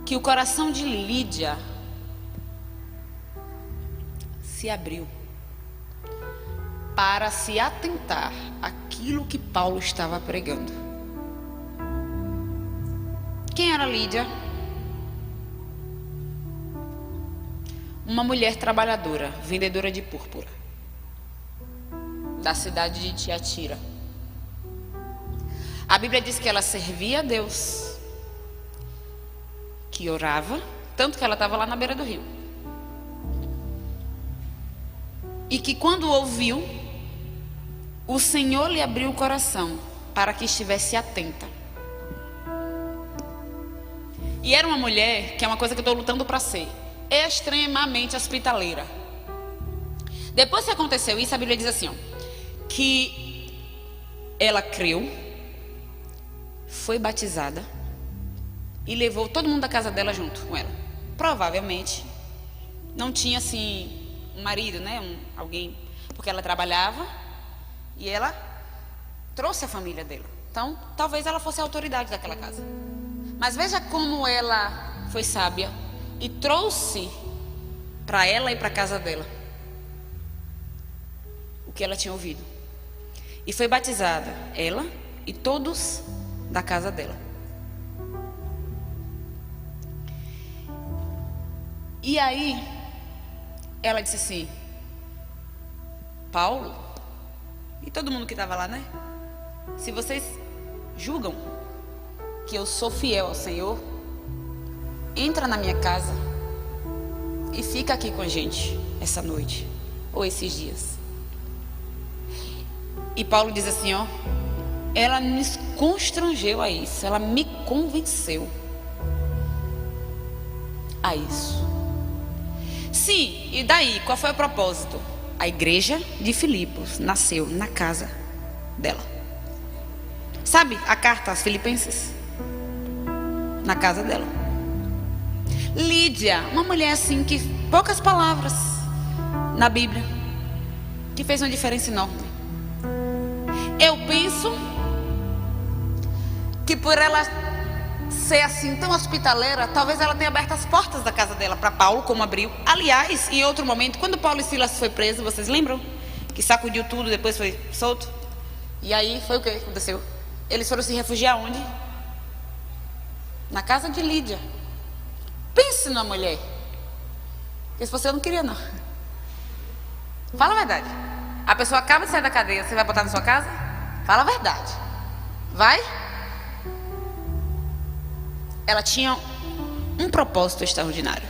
que o coração de Lídia se abriu para se atentar àquilo que Paulo estava pregando. Quem era Lídia? Uma mulher trabalhadora, vendedora de púrpura, da cidade de Tiatira. A Bíblia diz que ela servia a Deus, que orava, tanto que ela estava lá na beira do rio. E que quando ouviu, o Senhor lhe abriu o coração para que estivesse atenta. E era uma mulher, que é uma coisa que eu estou lutando para ser, extremamente hospitaleira. Depois que aconteceu isso, a Bíblia diz assim, que ela creu, foi batizada e levou todo mundo da casa dela junto com ela. Provavelmente não tinha assim um marido, né? Alguém, porque ela trabalhava e ela trouxe a família dela. Então, talvez ela fosse a autoridade daquela casa. Mas veja como ela foi sábia e trouxe para ela e para a casa dela o que ela tinha ouvido. E foi batizada, ela e todos da casa dela. E aí ela disse assim, Paulo e todo mundo que estava lá, né? Se vocês julgam que eu sou fiel ao Senhor, entra na minha casa e fica aqui com a gente essa noite ou esses dias. E Paulo diz assim, ela me constrangeu a isso, ela me convenceu a isso. Sim, e daí? Qual foi o propósito? A igreja de Filipos nasceu na casa dela. Sabe a carta aos Filipenses? Na casa dela. Lídia, uma mulher assim que poucas palavras na Bíblia, que fez uma diferença enorme. Eu penso que por ela ser assim tão hospitaleira, talvez ela tenha aberto as portas da casa dela para Paulo, como abriu. Aliás, em outro momento, quando Paulo e Silas foi preso, vocês lembram? Que sacudiu tudo, depois foi solto. E aí foi o que aconteceu? Eles foram se refugiar onde? Na casa de Lídia. Pense numa mulher. Porque se você não queria, não. Fala a verdade. A pessoa acaba de sair da cadeia, você vai botar na sua casa? Fala a verdade. Vai? Ela tinha um propósito extraordinário.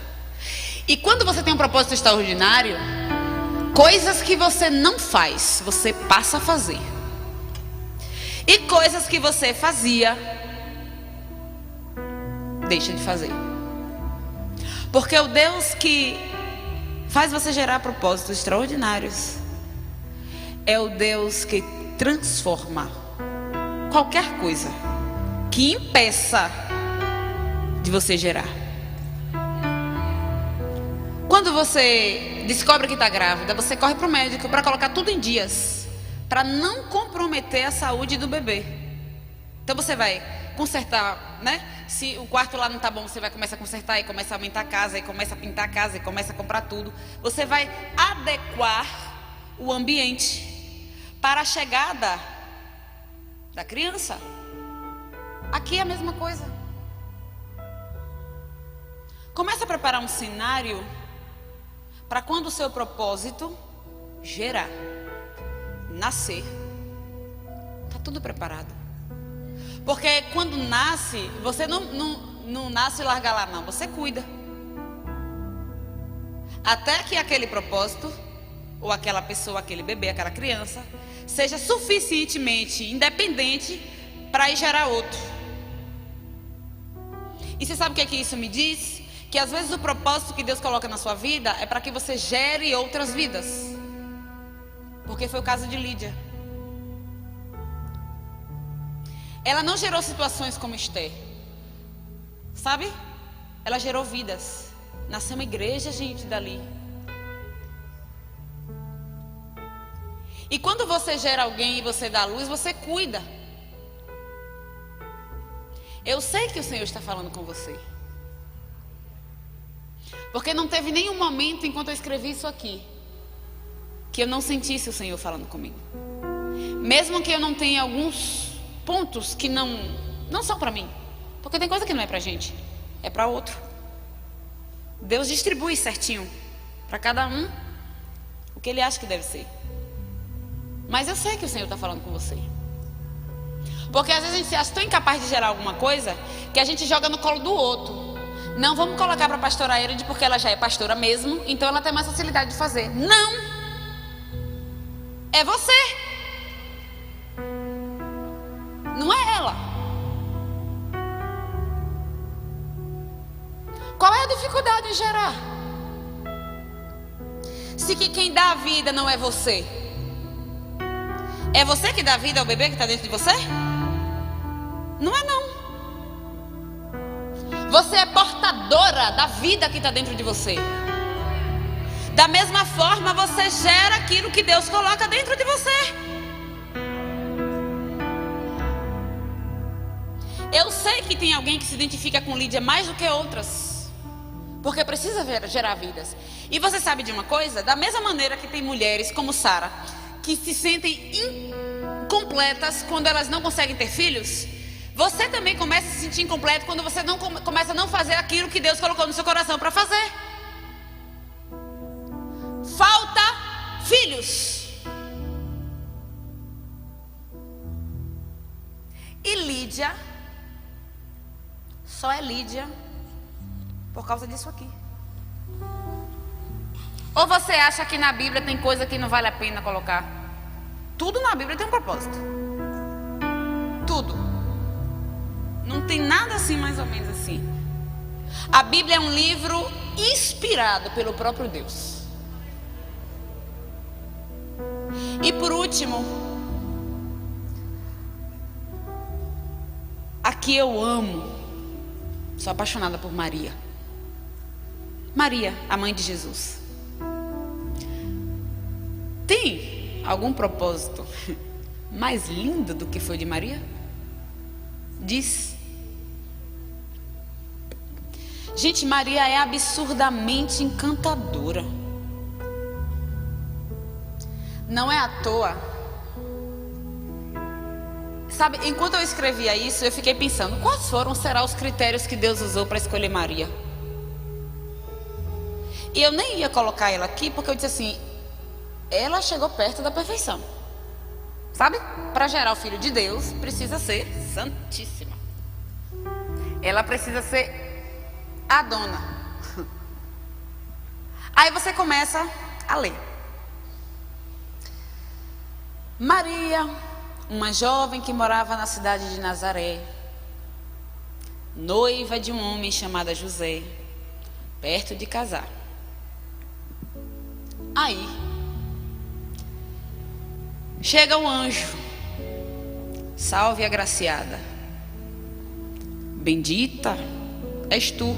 E quando você tem um propósito extraordinário, coisas que você não faz, você passa a fazer. E coisas que você fazia, deixa de fazer. Porque o Deus que faz você gerar propósitos extraordinários é o Deus que transforma qualquer coisa que impeça de você gerar. Quando você descobre que está grávida, você corre para o médico para colocar tudo em dias, para não comprometer a saúde do bebê. Então você vai consertar, né? Se o quarto lá não está bom, você vai começar a consertar e começa a aumentar a casa, e começa a pintar a casa, e começa a comprar tudo. Você vai adequar o ambiente para a chegada da criança. Aqui é a mesma coisa. Começa a preparar um cenário para quando o seu propósito gerar, nascer, está tudo preparado. Porque quando nasce, você não nasce e larga lá, não. Você cuida. Até que aquele propósito, ou aquela pessoa, aquele bebê, aquela criança, seja suficientemente independente para ir gerar outro. E você sabe o que é que isso me diz? Que às vezes o propósito que Deus coloca na sua vida é para que você gere outras vidas. Porque foi o caso de Lídia. Ela não gerou situações como Esther, sabe? Ela gerou vidas. Nasceu uma igreja, gente, dali. E quando você gera alguém e você dá luz, você cuida. Eu sei que o Senhor está falando com você. Porque não teve nenhum momento enquanto eu escrevi isso aqui que eu não sentisse o Senhor falando comigo. Mesmo que eu não tenha alguns pontos que não são para mim. Porque tem coisa que não é pra gente, é para outro. Deus distribui certinho para cada um o que Ele acha que deve ser. Mas eu sei que o Senhor está falando com você. Porque às vezes a gente se acha tão incapaz de gerar alguma coisa que a gente joga no colo do outro. Não, vamos colocar para a pastora Eride porque ela já é pastora mesmo, então ela tem mais facilidade de fazer. Não! É você! Não é ela. Qual é a dificuldade em gerar? Se que quem dá a vida não é você. É você que dá a vida ao bebê que está dentro de você? Não é não. Você é portadora da vida que está dentro de você. Da mesma forma, você gera aquilo que Deus coloca dentro de você. Eu sei que tem alguém que se identifica com Lídia mais do que outras, porque precisa gerar vidas. E você sabe de uma coisa? Da mesma maneira que tem mulheres como Sara, que se sentem incompletas quando elas não conseguem ter filhos, você também começa a se sentir incompleto quando você não começa a não fazer aquilo que Deus colocou no seu coração para fazer. Falta filhos. E Lídia só é Lídia por causa disso aqui. Ou você acha que na Bíblia tem coisa que não vale a pena colocar? Tudo na Bíblia tem um propósito. Tudo. Não tem nada assim mais ou menos assim. A Bíblia é um livro inspirado pelo próprio Deus. E por último, aqui eu amo, sou apaixonada por Maria. Maria, a mãe de Jesus. Tem algum propósito mais lindo do que foi de Maria? Diz. Gente, Maria é absurdamente encantadora. Não é à toa. Sabe, enquanto eu escrevia isso, eu fiquei pensando, quais serão os critérios que Deus usou para escolher Maria? E eu nem ia colocar ela aqui, porque eu disse assim, ela chegou perto da perfeição. Sabe? Para gerar o Filho de Deus, precisa ser santíssima. Ela precisa ser a dona. Aí você começa a ler. Maria, uma jovem que morava na cidade de Nazaré, noiva de um homem chamado José, perto de casar. Aí chega o anjo, salve agraciada, bendita és tu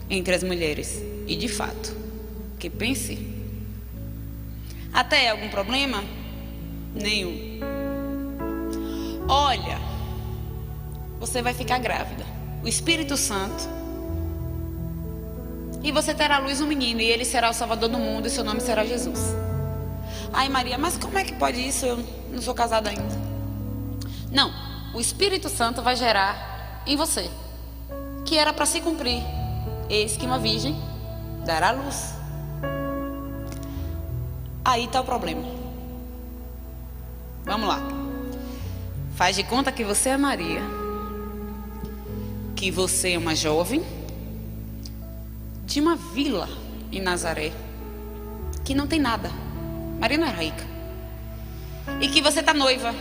entre as mulheres. E de fato, que pense, até algum problema? Nenhum. Olha, você vai ficar grávida, o Espírito Santo, e você terá à luz um menino, e ele será o Salvador do mundo, e seu nome será Jesus. Ai, Maria, mas como é que pode isso? Eu não sou casada ainda. Não, o Espírito Santo vai gerar em você, que era para se cumprir. Eis que uma virgem dará luz. Aí está o problema. Vamos lá. Faz de conta que você é Maria, que você é uma jovem de uma vila em Nazaré, que não tem nada. Maria não é rica. E que você está noiva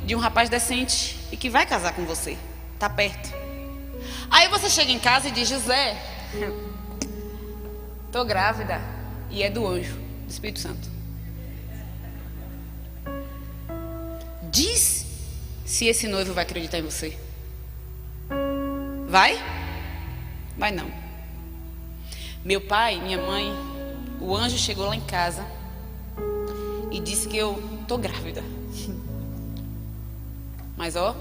de um rapaz decente e que vai casar com você. Está perto. Aí você chega em casa e diz, José, estou grávida. E é do anjo, do Espírito Santo. Diz se esse noivo vai acreditar em você. Vai? Vai não. Meu pai, minha mãe, o anjo chegou lá em casa e disse que eu tô grávida. Mas ó,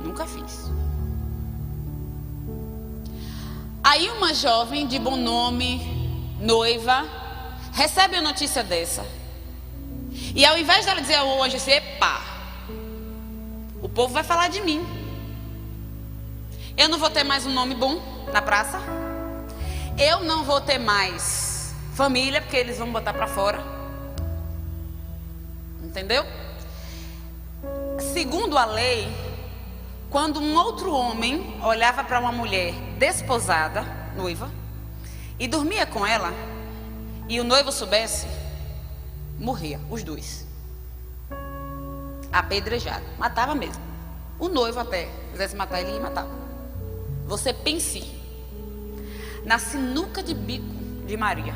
nunca fiz. Aí uma jovem de bom nome, noiva, recebe a notícia dessa. E ao invés dela dizer ao anjo assim, epá, o povo vai falar de mim. Eu não vou ter mais um nome bom na praça. Eu não vou ter mais família, porque eles vão me botar para fora. Entendeu? Segundo a lei, quando um outro homem olhava para uma mulher desposada, noiva, e dormia com ela, e o noivo soubesse, morria, os dois. Apedrejado, matava mesmo. O noivo até quisesse matar ele, ia matar. Você pense na sinuca de bico de Maria.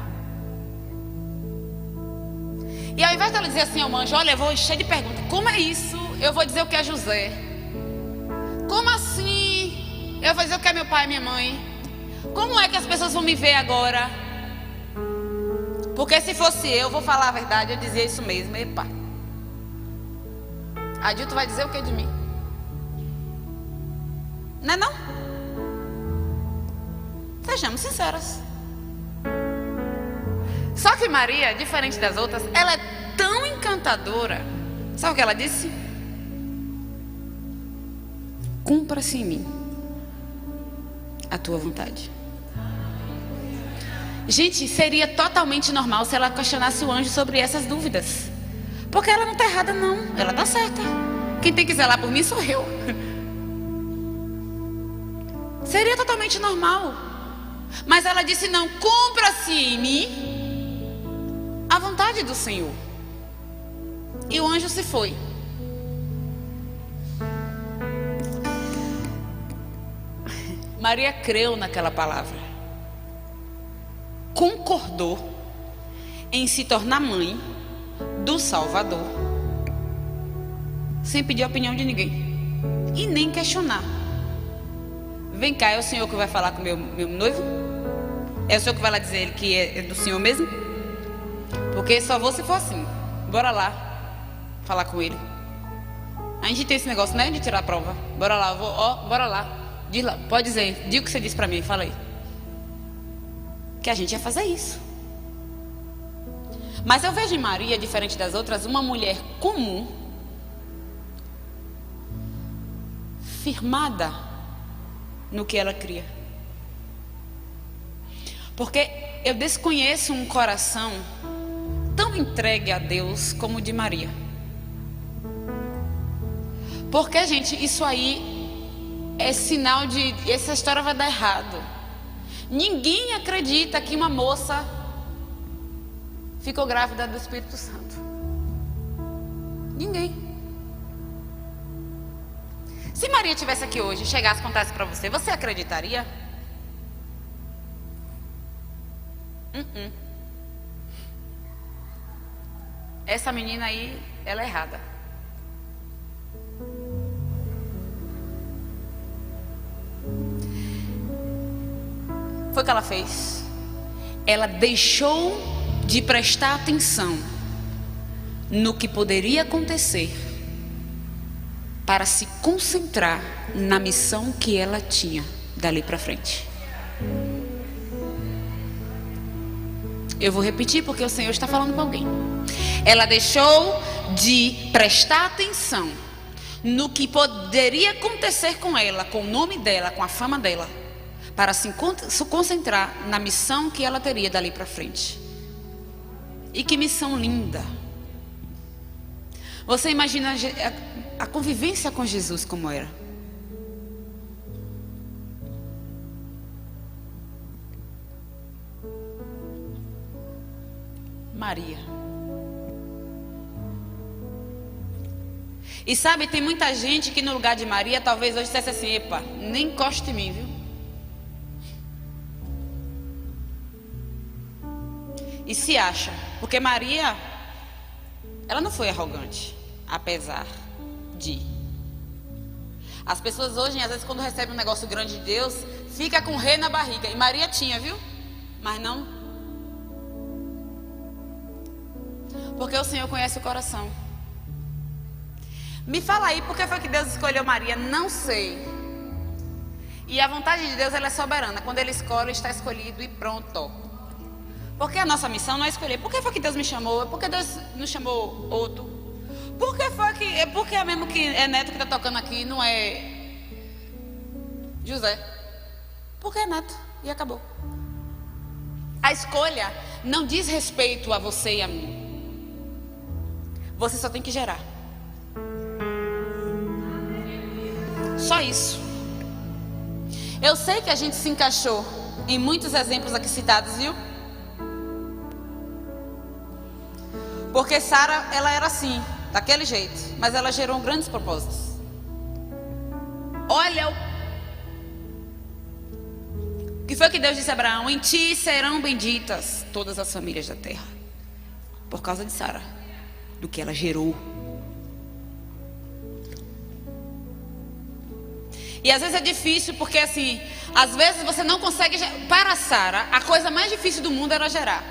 E ao invés dela dizer assim ao anjo, olha, eu vou encher de perguntas, como é isso? Eu vou dizer o que é José. Como assim? Eu vou dizer o que é meu pai e minha mãe. Como é que as pessoas vão me ver agora? Porque se fosse eu vou falar a verdade, eu dizia isso mesmo. Epa, Adilto vai dizer o que de mim? Não é não? Sejamos sinceras. Só que Maria, diferente das outras, ela é tão encantadora. Sabe o que ela disse? Cumpra-se em mim a tua vontade. Gente, seria totalmente normal se ela questionasse o anjo sobre essas dúvidas. Porque ela não está errada não, ela está certa. Quem tem que zelar por mim sou eu. Seria totalmente normal. Mas ela disse não, cumpra-se em mim a vontade do Senhor. E o anjo se foi. Maria creu naquela palavra, concordou em se tornar mãe do Salvador, sem pedir a opinião de ninguém e nem questionar. Vem cá, é o Senhor que vai falar com meu noivo? É o Senhor que vai lá dizer ele que é do Senhor mesmo? Porque só vou se for assim. Bora lá falar com ele. A gente tem esse negócio, né, de tirar a prova. Bora lá, bora lá. Diz lá, pode dizer, diga o que você disse pra mim, fala aí. Que a gente ia fazer isso. Mas eu vejo em Maria, diferente das outras, uma mulher comum, firmada no que ela cria. Porque eu desconheço um coração tão entregue a Deus como o de Maria. Porque, gente, isso aí é sinal de essa história vai dar errado. Ninguém acredita que uma moça ficou grávida do Espírito Santo. Ninguém. Se Maria estivesse aqui hoje e chegasse e contasse para você, você acreditaria? Essa menina aí, ela é errada. Foi o que ela fez. Ela deixou de prestar atenção no que poderia acontecer para se concentrar na missão que ela tinha dali para frente. Eu vou repetir porque o Senhor está falando com alguém. Ela deixou de prestar atenção no que poderia acontecer com ela, com o nome dela, com a fama dela, para se concentrar na missão que ela teria dali para frente. E que missão linda! Você imagina a convivência com Jesus como era? Maria. E sabe, tem muita gente que no lugar de Maria talvez hoje dissesse assim: epa, nem encoste em mim, viu? E se acha, porque Maria, ela não foi arrogante, apesar de. As pessoas hoje, às vezes, quando recebem um negócio grande de Deus, fica com rei na barriga. E Maria tinha, viu? Mas não. Porque o Senhor conhece o coração. Me fala aí, por que foi que Deus escolheu Maria? Não sei. E a vontade de Deus, ela é soberana. Quando Ele escolhe, está escolhido e pronto. Porque a nossa missão não é escolher. Por que foi que Deus me chamou? Por que Deus não chamou outro? Por que foi que... Por que é mesmo que é Neto que está tocando aqui, não é José? Porque é Neto e acabou. A escolha não diz respeito a você e a mim. Você só tem que gerar. Só isso. Eu sei que a gente se encaixou em muitos exemplos aqui citados, viu? Porque Sara, ela era assim, daquele jeito, mas ela gerou grandes propósitos. Olha o que foi que Deus disse a Abraão: em ti serão benditas todas as famílias da terra. Por causa de Sara, do que ela gerou. E às vezes é difícil, porque assim, às vezes você não consegue. Para Sara, a coisa mais difícil do mundo era gerar.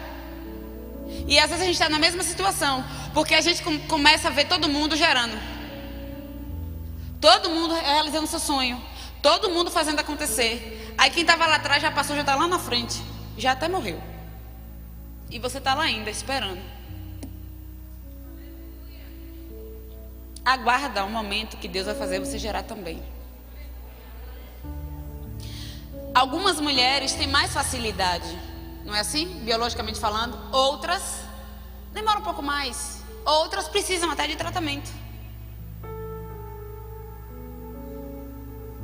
E às vezes a gente está na mesma situação, porque a gente começa a ver todo mundo gerando, todo mundo realizando seu sonho, todo mundo fazendo acontecer. Aí quem estava lá atrás já passou, já está lá na frente, já até morreu. E você está lá ainda esperando. Aguarda o momento que Deus vai fazer você gerar também. Algumas mulheres têm mais facilidade, não é assim? Biologicamente falando. Outras demoram um pouco mais. Outras precisam até de tratamento.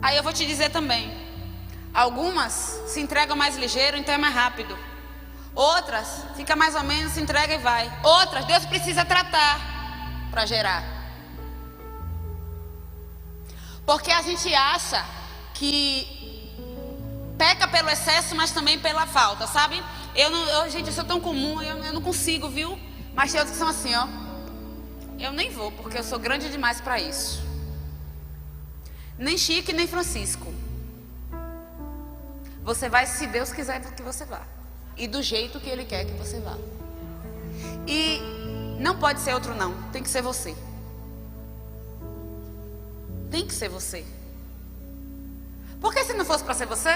Aí eu vou te dizer também. Algumas se entregam mais ligeiro, então é mais rápido. Outras fica mais ou menos, se entrega e vai. Outras Deus precisa tratar para gerar. Porque a gente acha que peca pelo excesso, mas também pela falta, sabe? Gente, eu sou tão comum, eu não consigo, viu? Mas tem outros que são assim, ó. Eu nem vou, porque eu sou grande demais para isso. Nem Chique, nem Francisco. Você vai se Deus quiser que você vá. E do jeito que Ele quer que você vá. E não pode ser outro não, tem que ser você. Tem que ser você. Porque se não fosse para ser você,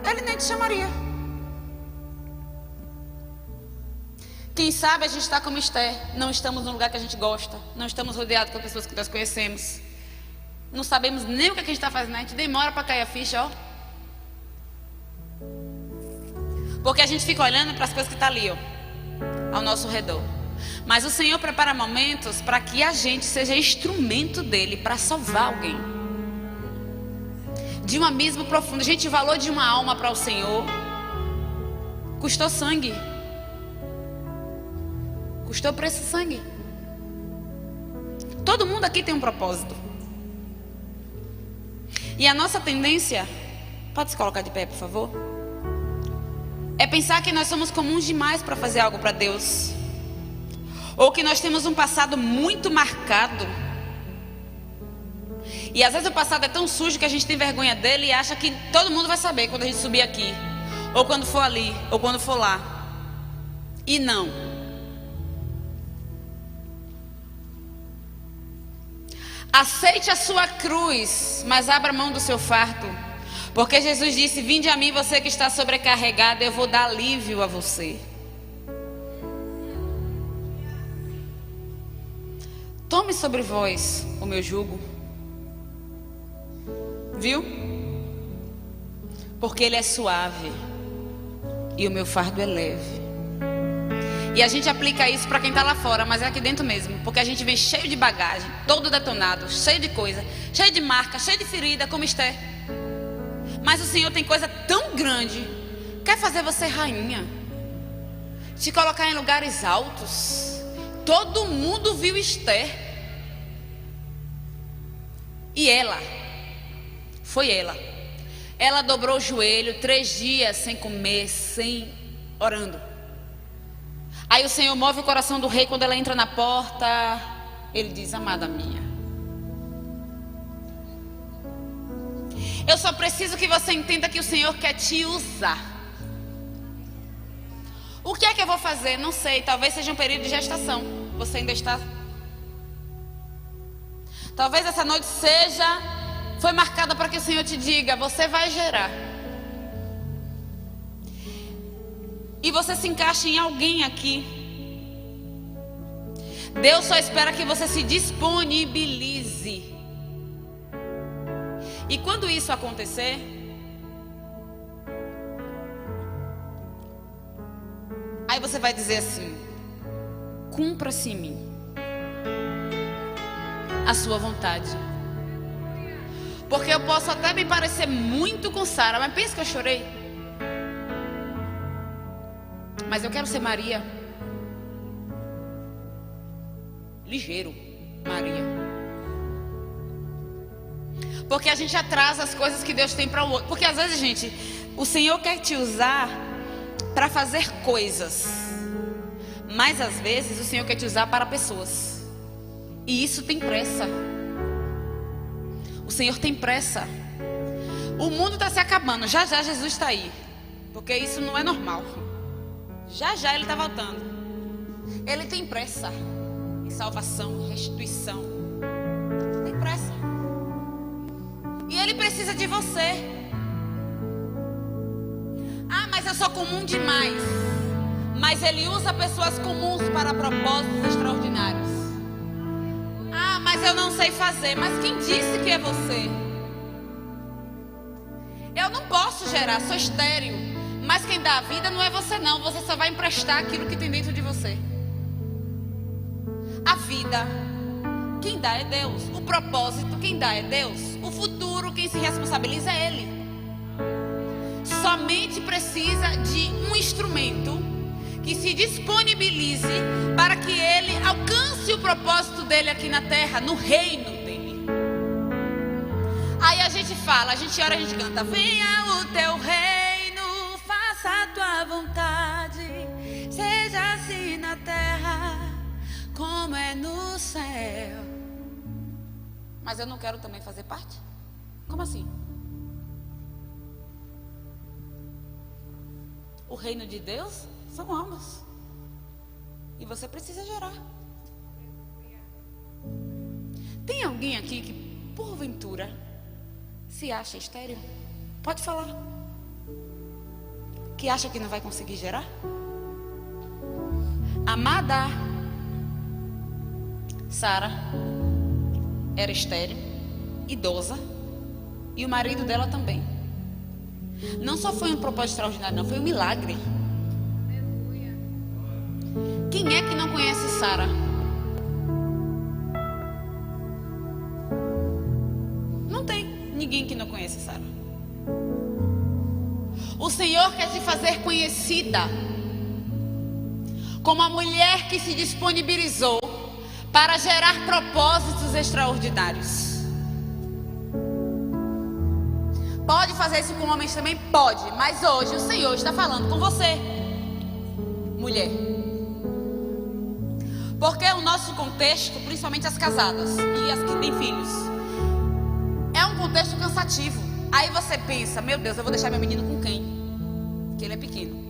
Ele nem te chamaria. Quem sabe a gente está como Esther. Não estamos no lugar que a gente gosta. Não estamos rodeados com pessoas que nós conhecemos. Não sabemos nem o que a gente está fazendo. A gente demora para cair a ficha, ó. Porque a gente fica olhando para as coisas que estão ali, ó, ao nosso redor. Mas o Senhor prepara momentos para que a gente seja instrumento dEle para salvar alguém. De um abismo profundo. Gente, o valor de uma alma para o Senhor custou sangue. Custou preço de sangue. Todo mundo aqui tem um propósito. E a nossa tendência, pode se colocar de pé, por favor, é pensar que nós somos comuns demais para fazer algo para Deus. Ou que nós temos um passado muito marcado. E às vezes o passado é tão sujo que a gente tem vergonha dele e acha que todo mundo vai saber quando a gente subir aqui, ou quando for ali, ou quando for lá. E não. Aceite a sua cruz, mas abra mão do seu fardo. Porque Jesus disse: vinde a mim, você que está sobrecarregado, eu vou dar alívio a você. Tome sobre vós o meu jugo. Viu? Porque ele é suave e o meu fardo é leve. E a gente aplica isso para quem está lá fora, mas é aqui dentro mesmo. Porque a gente vem cheio de bagagem, todo detonado, cheio de coisa, cheio de marca, cheio de ferida, como Esther. Mas o Senhor tem coisa tão grande. Quer fazer você rainha, te colocar em lugares altos. Todo mundo viu Esther. E ela, foi ela. Ela dobrou o joelho 3 dias sem comer, orando. Aí o Senhor move o coração do rei quando ela entra na porta. Ele diz: amada minha, eu só preciso que você entenda que o Senhor quer te usar. O que é que eu vou fazer? Não sei, talvez seja um período de gestação. Você ainda está. Talvez essa noite foi marcada para que o Senhor te diga: você vai gerar. E você se encaixa em alguém aqui. Deus só espera que você se disponibilize. E quando isso acontecer, aí você vai dizer assim: cumpra-se em mim a sua vontade. Porque eu posso até me parecer muito com Sara, mas pensa que eu chorei. Mas eu quero ser Maria. Ligeiro, Maria. Porque a gente atrasa as coisas que Deus tem para o outro. Porque às vezes, gente, o Senhor quer te usar para fazer coisas. Mas às vezes o Senhor quer te usar para pessoas. E isso tem pressa. O Senhor tem pressa. O mundo está se acabando. Já já Jesus está aí. Porque isso não é normal. Já já Ele está voltando. Ele tem pressa em salvação, restituição. Tem pressa. E Ele precisa de você. Ah, mas eu sou comum demais. Mas Ele usa pessoas comuns para propósitos extraordinários. Ah, mas eu não sei fazer. Mas quem disse que é você? Eu não posso gerar, sou estéril. Mas quem dá a vida não é você não. Você só vai emprestar aquilo que tem dentro de você. A vida, quem dá é Deus. O propósito, quem dá é Deus. O futuro, quem se responsabiliza é Ele. Somente precisa de um instrumento que se disponibilize para que Ele alcance o propósito dEle aqui na terra, no reino dEle. Aí a gente fala, a gente ora, a gente canta: venha o teu reino, faça a tua vontade, seja assim na terra como é no céu. mas eu não quero também fazer parte? Como assim? O reino de Deus são almas. E você precisa gerar. Tem alguém aqui que, porventura, se acha estéril? Pode falar. Que acha que não vai conseguir gerar? Amada Sara era estéril, idosa, e o marido dela também. Não só foi um propósito extraordinário, não, foi um milagre. Quem é que não conhece Sara? Não tem ninguém que não conhece Sara. O Senhor quer te fazer conhecida como a mulher que se disponibilizou para gerar propósitos extraordinários. Pode fazer isso com homens também? Pode. Mas hoje o Senhor está falando com você, mulher. Porque o nosso contexto, principalmente as casadas e as que têm filhos, é um contexto cansativo. Aí você pensa, meu Deus, eu vou deixar meu menino com quem? Que ele é pequeno.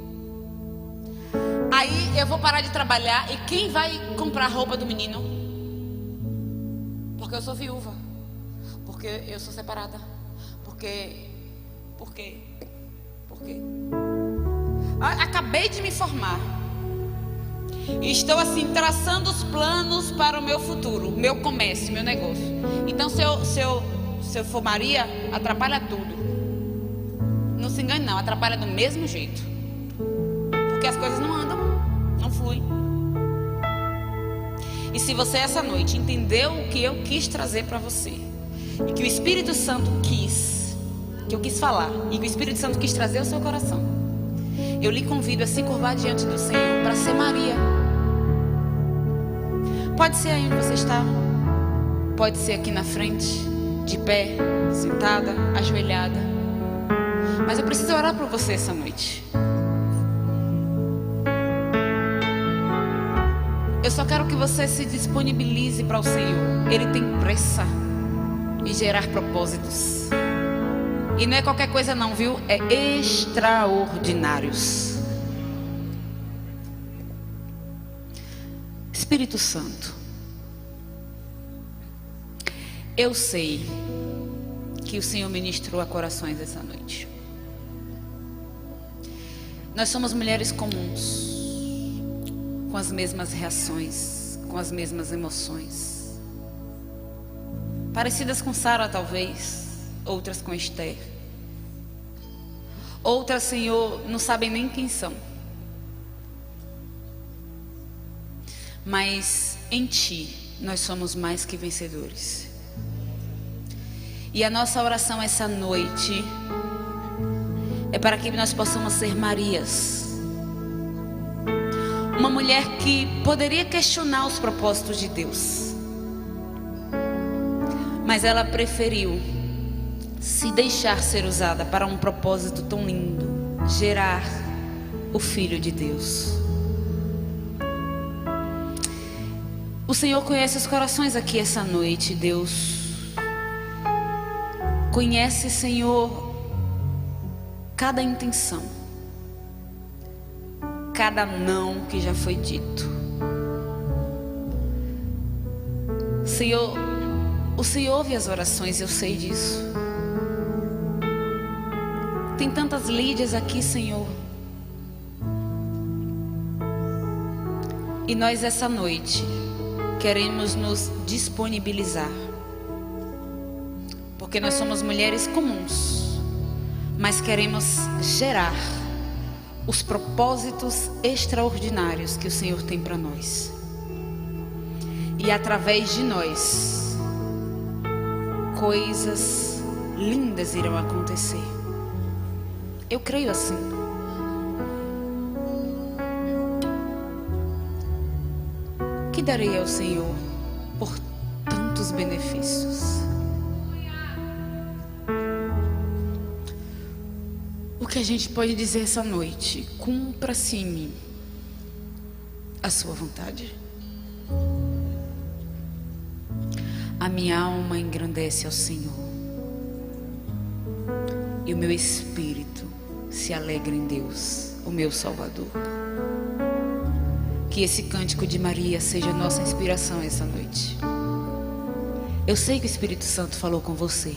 Aí eu vou parar de trabalhar e quem vai comprar roupa do menino? Porque eu sou viúva. Porque eu sou separada. Por quê? Acabei de me formar. E estou assim, traçando os planos para o meu futuro, meu comércio, meu negócio. Então se eu for Maria, atrapalha tudo. Não se engane não, atrapalha do mesmo jeito. Porque as coisas não andam, não fluem. E se você essa noite entendeu o que eu quis trazer para você, e que o Espírito Santo quis, que eu quis falar, e que o Espírito Santo quis trazer ao seu coração, eu lhe convido a se curvar diante do Senhor para ser Maria. Pode ser aí onde você está, pode ser aqui na frente, de pé, sentada, ajoelhada. Mas eu preciso orar por você essa noite. Eu só quero que você se disponibilize para o Senhor. Ele tem pressa em gerar propósitos. E não é qualquer coisa não, viu? É extraordinários. Espírito Santo, eu sei que o Senhor ministrou a corações essa noite. Nós somos mulheres comuns, com as mesmas reações, com as mesmas emoções, parecidas com Sara talvez, outras com Esther. Outras, Senhor, não sabem nem quem são. Mas em Ti nós somos mais que vencedores. E a nossa oração essa noite é para que nós possamos ser Marias. Uma mulher que poderia questionar os propósitos de Deus, mas ela preferiu se deixar ser usada para um propósito tão lindo, gerar o Filho de Deus. O Senhor conhece os corações aqui essa noite, Deus. Conhece, Senhor, cada intenção, cada não que já foi dito. Senhor, o Senhor ouve as orações, eu sei disso. Tem tantas Lídias aqui, Senhor. E nós essa noite queremos nos disponibilizar, porque nós somos mulheres comuns, mas queremos gerar os propósitos extraordinários que o Senhor tem para nós. E através de nós, coisas lindas irão acontecer. Eu creio assim. Que darei ao Senhor por tantos benefícios? O que a gente pode dizer essa noite? Cumpra-se em mim a sua vontade. A minha alma engrandece ao Senhor, e o meu espírito se alegra em Deus, o meu Salvador. Que esse cântico de Maria seja nossa inspiração essa noite. Eu sei que o Espírito Santo falou com você.